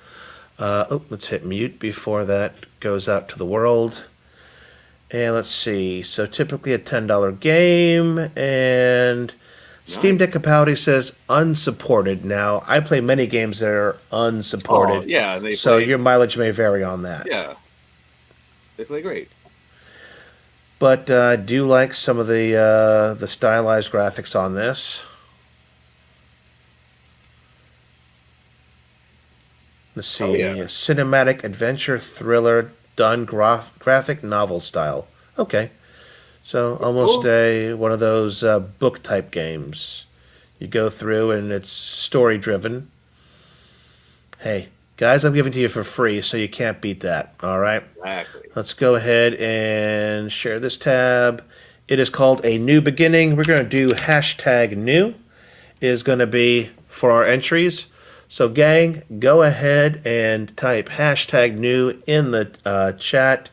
Let's hit mute before that goes out to the world. And let's see, so typically a $10 game, and Steam Deck compatibility says unsupported. Now, I play many games that are unsupported. Oh, yeah, so your mileage may vary on that. Yeah, they play great. But I do like some of the stylized graphics on this. Let's see, cinematic adventure thriller done graphic novel style. Okay, so almost one of those book type games. You go through and it's story driven. Hey, guys, I'm giving it to you for free, so you can't beat that. All right. Exactly. Let's go ahead and share this tab. It is called A New Beginning. We're going to do hashtag new is going to be for our entries. So, gang, go ahead and type hashtag new in the chat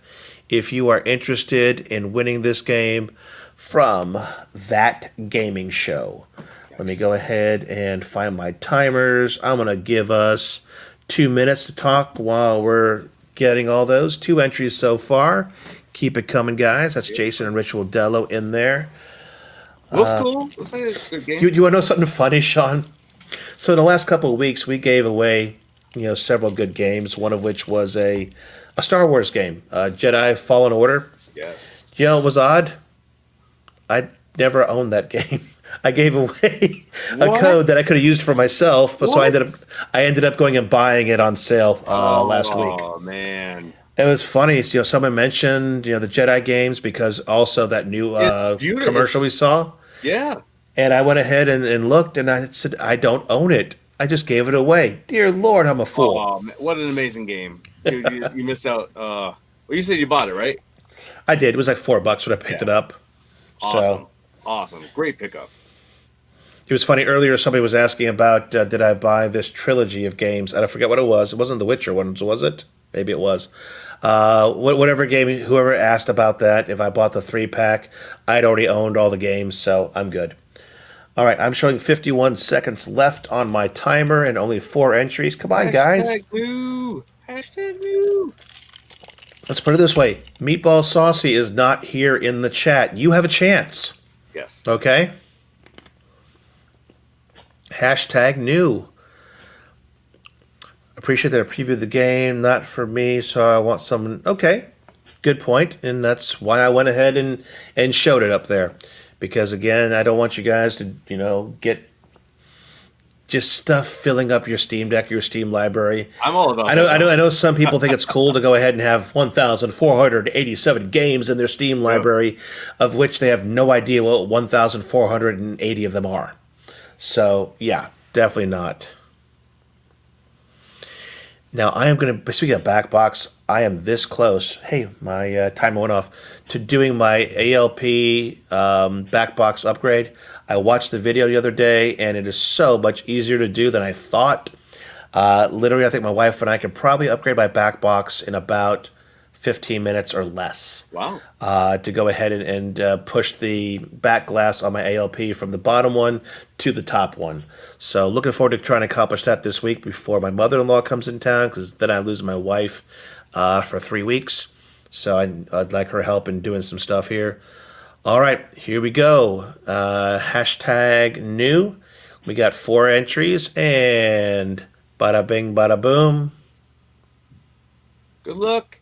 if you are interested in winning this game from That Gaming Show. Yes. Let me go ahead and find my timers. I'm going to give us 2 minutes to talk while we're getting all those. 2 entries so far. Keep it coming, guys. That's Jason and Ritual Dello in there. Looks cool. Looks like a good game. Do you want to know something funny, Sean? So in the last couple of weeks, we gave away, several good games. One of which was a Star Wars game, Jedi Fallen Order. Yes. You know, it was odd. I never owned that game. I gave away a code that I could have used for myself, but so I ended up going and buying it on sale last week. Oh man. It was funny. Someone mentioned the Jedi games because also that new commercial we saw. Yeah. And I went ahead and looked, and I said, I don't own it. I just gave it away. Dear Lord, I'm a fool. Oh, man. What an amazing game. Dude, you missed out. Well, you said you bought it, right? I did. It was like $4 when I picked it up. Awesome. Awesome. Great pickup. It was funny. Earlier, somebody was asking about, did I buy this trilogy of games? And I forget what it was. It wasn't the Witcher ones, was it? Maybe it was. Whatever game, whoever asked about that, if I bought the 3-pack, I'd already owned all the games, so I'm good. All right, I'm showing 51 seconds left on my timer and only 4 entries. Come on, guys. Hashtag new. Hashtag new. Let's put it this way. Meatball Saucy is not here in the chat. You have a chance. Yes. Okay? Hashtag new. Appreciate that I previewed the game. Not for me, so I want someone... Okay, good point. And that's why I went ahead and showed it up there. Because, again, I don't want you guys to, get just stuff filling up your Steam Deck or your Steam library. I'm all about I know some people think it's cool to go ahead and have 1,487 games in their Steam library, of which they have no idea what 1,480 of them are. So, yeah, definitely not. Now, I am going to, speaking of Backbox, I am this close. Hey, my timer went off. To doing my ALP Backbox upgrade. I watched the video the other day, and it is so much easier to do than I thought. Literally, I think my wife and I could probably upgrade my Backbox in about 15 minutes or less. Wow. To go ahead and push the back glass on my ALP from the bottom one to the top one. So looking forward to trying to accomplish that this week before my mother-in-law comes in town, because then I lose my wife for 3 weeks. So I'd like her help in doing some stuff here. All right, here we go. Hashtag new. We got 4 entries, and bada bing, bada boom. Good luck.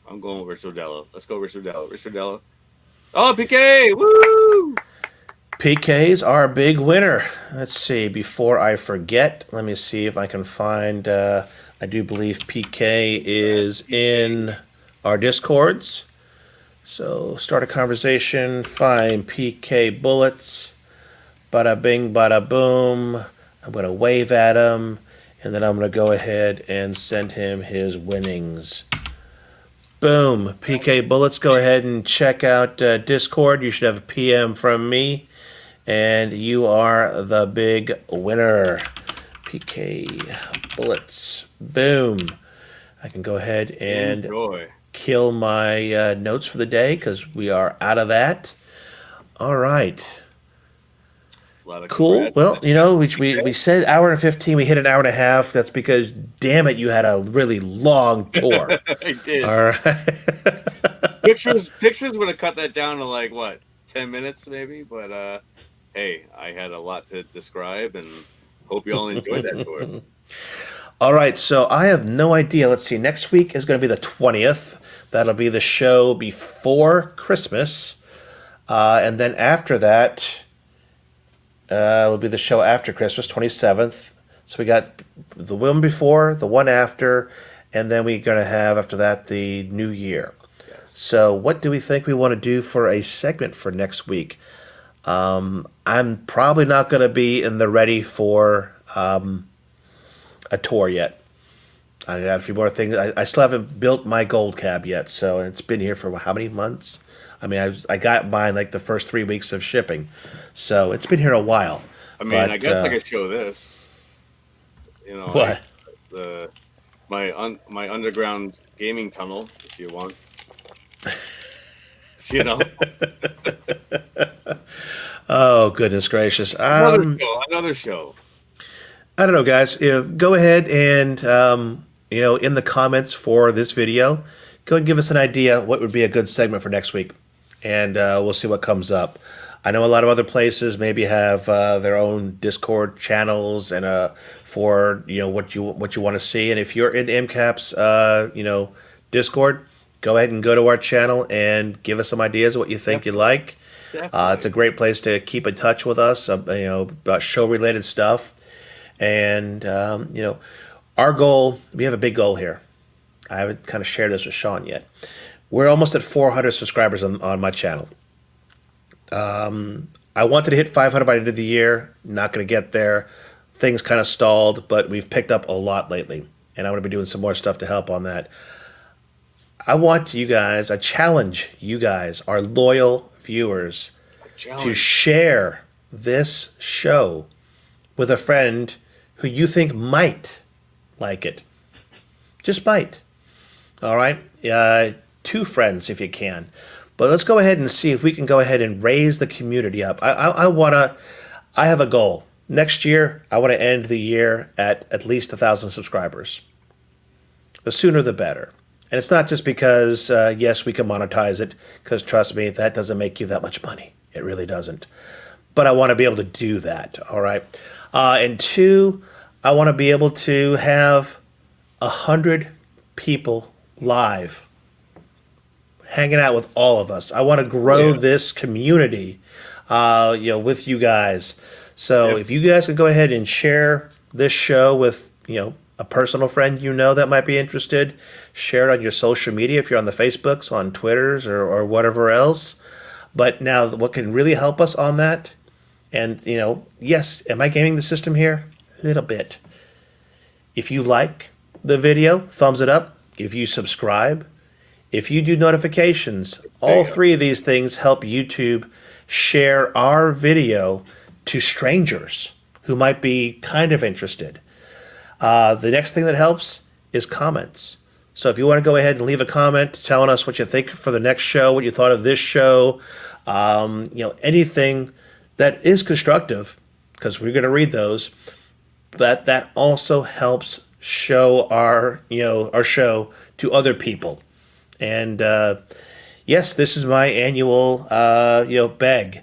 I'm going with Richardello. Let's go Richardello. Richardello. Oh, PK! Woo! PK's our big winner. Let's see. Before I forget, let me see if I can find. I do believe PK is in our Discords. So start a conversation. Find PK bullets. Bada bing, bada boom. I'm going to wave at him. And then I'm going to go ahead and send him his winnings. Boom. PK Bullets, go ahead and check out Discord. You should have a PM from me. And you are the big winner. PK Bullets. Boom. I can go ahead and kill my notes for the day because we are out of that. All right. Cool. Well, you know, we said hour and 15. We hit an hour and a half. That's because, damn it, you had a really long tour. I did. All right. Pictures would have cut that down to like what, 10 minutes maybe. But hey, I had a lot to describe, and hope you all enjoyed that tour. All right. So I have no idea. Let's see. Next week is going to be the 20th. That'll be the show before Christmas, and then after that. Will be the show after Christmas, 27th. So we got the one before, the one after, and then we're going to have, after that, the New Year. Yes. So what do we think we want to do for a segment for next week? I'm probably not going to be in the ready for a tour yet. I got a few more things. I still haven't built my gold cab yet, so it's been here for how many months? I mean, I got mine like the first 3 weeks of shipping, so it's been here a while. I mean, I guess I could show this. You know, what? My underground gaming tunnel, if you want. You know. Oh goodness gracious! Another show. I don't know, guys. Go ahead and in the comments for this video, go and give us an idea what would be a good segment for next week. And we'll see what comes up. I know a lot of other places maybe have their own Discord channels and for what you want to see. And if you're in MCAP's Discord, go ahead and go to our channel and give us some ideas of what you think you like. It's a great place to keep in touch with us, about show related stuff. And our goal, we have a big goal here. I haven't kind of shared this with Sean yet. We're almost at 400 subscribers on my channel. I wanted to hit 500 by the end of the year. Not going to get there. Things kind of stalled, but we've picked up a lot lately. And I'm going to be doing some more stuff to help on that. I challenge you guys, our loyal viewers, to share this show with a friend who you think might like it. Just might. All right? 2 friends if you can. But let's go ahead and see if we can go ahead and raise the community up. I have a goal. Next year, I want to end the year at least 1,000 subscribers. The sooner the better. And it's not just because, yes, we can monetize it, because trust me, that doesn't make you that much money. It really doesn't. But I want to be able to do that, all right? And 2, I want to be able to have 100 people live hanging out with all of us. I want to grow this community, with you guys. So if you guys could go ahead and share this show with, a personal friend that might be interested, share it on your social media if you're on the Facebooks, on Twitters, or whatever else. But now what can really help us on that, and, yes, am I gaming the system here? A little bit. If you like the video, thumbs it up. If you subscribe, if you do notifications, all 3 of these things help YouTube share our video to strangers who might be kind of interested. The next thing that helps is comments. So if you want to go ahead and leave a comment telling us what you think for the next show, what you thought of this show, anything that is constructive, because we're going to read those, but that also helps show our show to other people. And yes, this is my annual beg.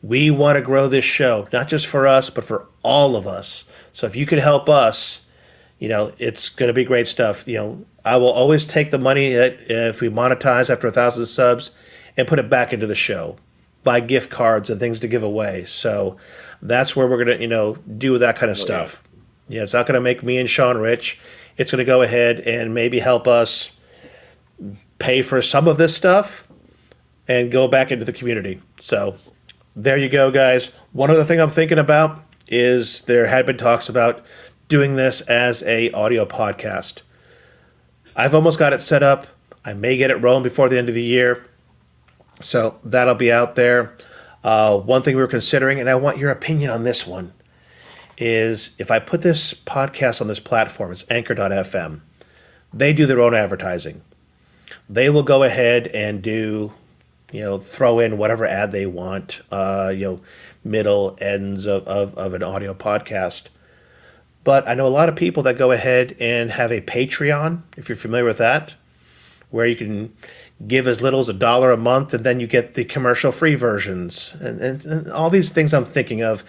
We want to grow this show, not just for us, but for all of us. So if you could help us, it's going to be great stuff. I will always take the money that if we monetize after 1,000 subs and put it back into the show, buy gift cards and things to give away. So that's where we're going to, do that kind of stuff. Yeah, it's not going to make me and Sean rich. It's going to go ahead and maybe help us pay for some of this stuff and go back into the community. So there you go, guys. One other thing I'm thinking about is there had been talks about doing this as a audio podcast. I've almost got it set up. I may get it rolling before the end of the year. So that'll be out there. One thing we were considering, and I want your opinion on this one, is if I put this podcast on this platform, it's anchor.fm, they do their own advertising. They will go ahead and do, throw in whatever ad they want, middle, ends of an audio podcast. But I know a lot of people that go ahead and have a Patreon, if you're familiar with that, where you can give as little as $1 a month, and then you get the commercial-free versions, and all these things I'm thinking of.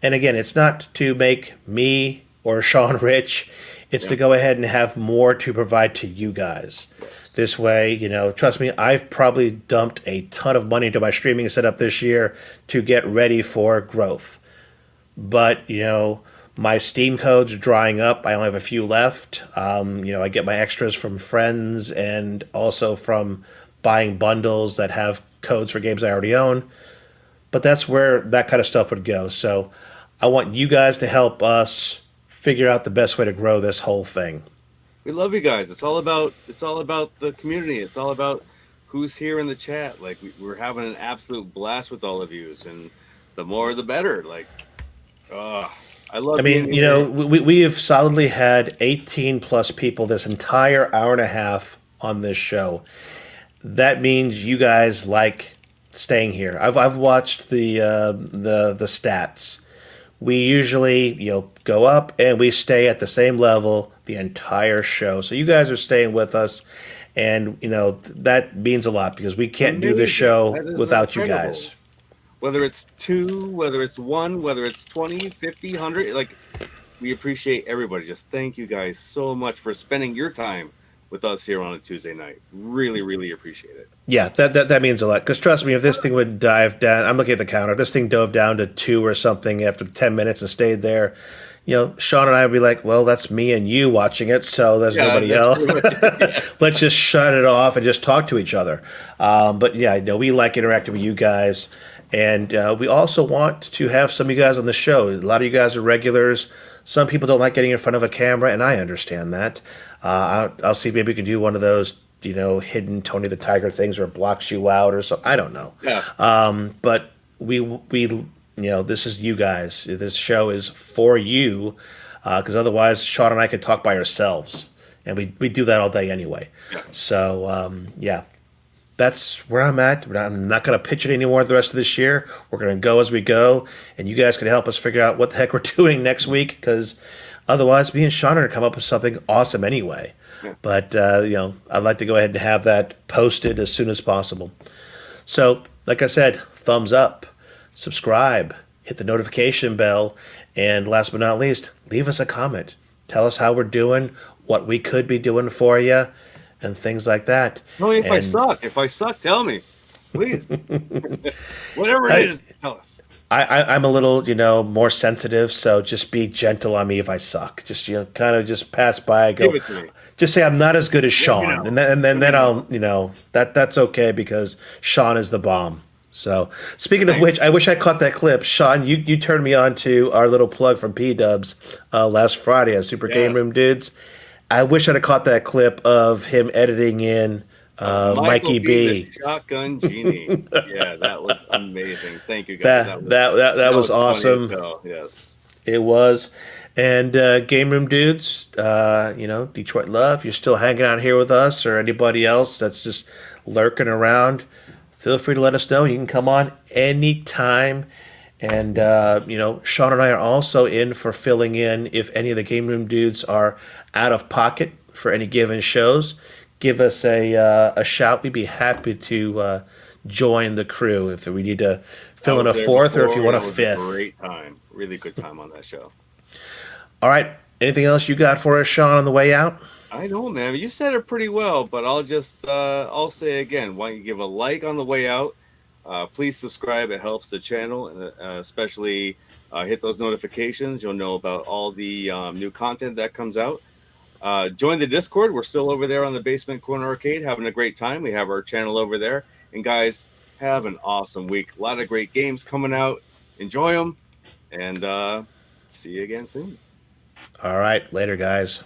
And again, it's not to make me or Sean rich. It's to go ahead and have more to provide to you guys. This way, trust me, I've probably dumped a ton of money into my streaming setup this year to get ready for growth. But, my Steam codes are drying up. I only have a few left. I get my extras from friends and also from buying bundles that have codes for games I already own. But that's where that kind of stuff would go. So I want you guys to help us figure out the best way to grow this whole thing. We love you guys. It's all about the community. It's all about who's here in the chat. Like we're having an absolute blast with all of you, and the more the better. I love. We have solidly had 18 plus people this entire hour and a half on this show. That means you guys like staying here. I've watched the stats. We usually go up and we stay at the same level the entire show. So you guys are staying with us, and that means a lot because we can't do this show without you guys. Whether it's 2, whether it's 1, whether it's 20, 50, 100, we appreciate everybody. Just thank you guys so much for spending your time with us here on a Tuesday night. Really, really appreciate it. Yeah, that means a lot. Because trust me, if this thing would dive down, I'm looking at the counter, if this thing dove down to 2 or something after 10 minutes and stayed there, Sean and I would be like, well, that's me and you watching it, so there's nobody else. Let's just shut it off and just talk to each other. But yeah, we like interacting with you guys. And we also want to have some of you guys on the show. A lot of you guys are regulars. Some people don't like getting in front of a camera, and I understand that. I'll see if maybe we can do one of those, hidden Tony the Tiger things where it blocks you out or something. I don't know. Yeah. But we this is you guys. This show is for you, because otherwise Sean and I could talk by ourselves, and we do that all day anyway. Yeah. So, that's where I'm at. I'm not going to pitch it anymore the rest of this year. We're going to go as we go, and you guys can help us figure out what the heck we're doing next week, because otherwise me and Sean are going to come up with something awesome anyway. Yeah. But, I'd like to go ahead and have that posted as soon as possible. So, like I said, thumbs up, subscribe, hit the notification bell, and last but not least, leave us a comment. Tell us how we're doing, what we could be doing for you, and things like that. No, if I suck, tell me, please. Whatever it is, tell us. I'm a little, more sensitive, so just be gentle on me if I suck. Just, kind of just pass by, go. Give it to me. Just say I'm not as good as Sean, and then I'll, that's okay because Sean is the bomb. So speaking of which, I wish I caught that clip. Sean, you turned me on to our little plug from P-Dubs last Friday on Super Game Room Dudes. I wish I'd have caught that clip of him editing in Mikey B. Shotgun Genie. Yeah, that was amazing. Thank you guys. That was awesome. Yes, it was. And Game Room Dudes, Detroit Love, you're still hanging out here with us or anybody else that's just lurking around, feel free to let us know. You can come on anytime. And, Sean and I are also in for filling in if any of the Game Room Dudes are out of pocket for any given shows. Give us a shout. We'd be happy to join the crew if we need to fill in a fourth or if you want a fifth. Great time. Really good time on that show. All right. Anything else you got for us, Sean, on the way out? I know, man. You said it pretty well, but I'll say again. Why don't you give a like on the way out? Please subscribe. It helps the channel, and especially hit those notifications. You'll know about all the new content that comes out. Join the Discord. We're still over there on the Basement Corner Arcade, having a great time. We have our channel over there. And guys, have an awesome week. A lot of great games coming out. Enjoy them, and see you again soon. All right. Later, guys.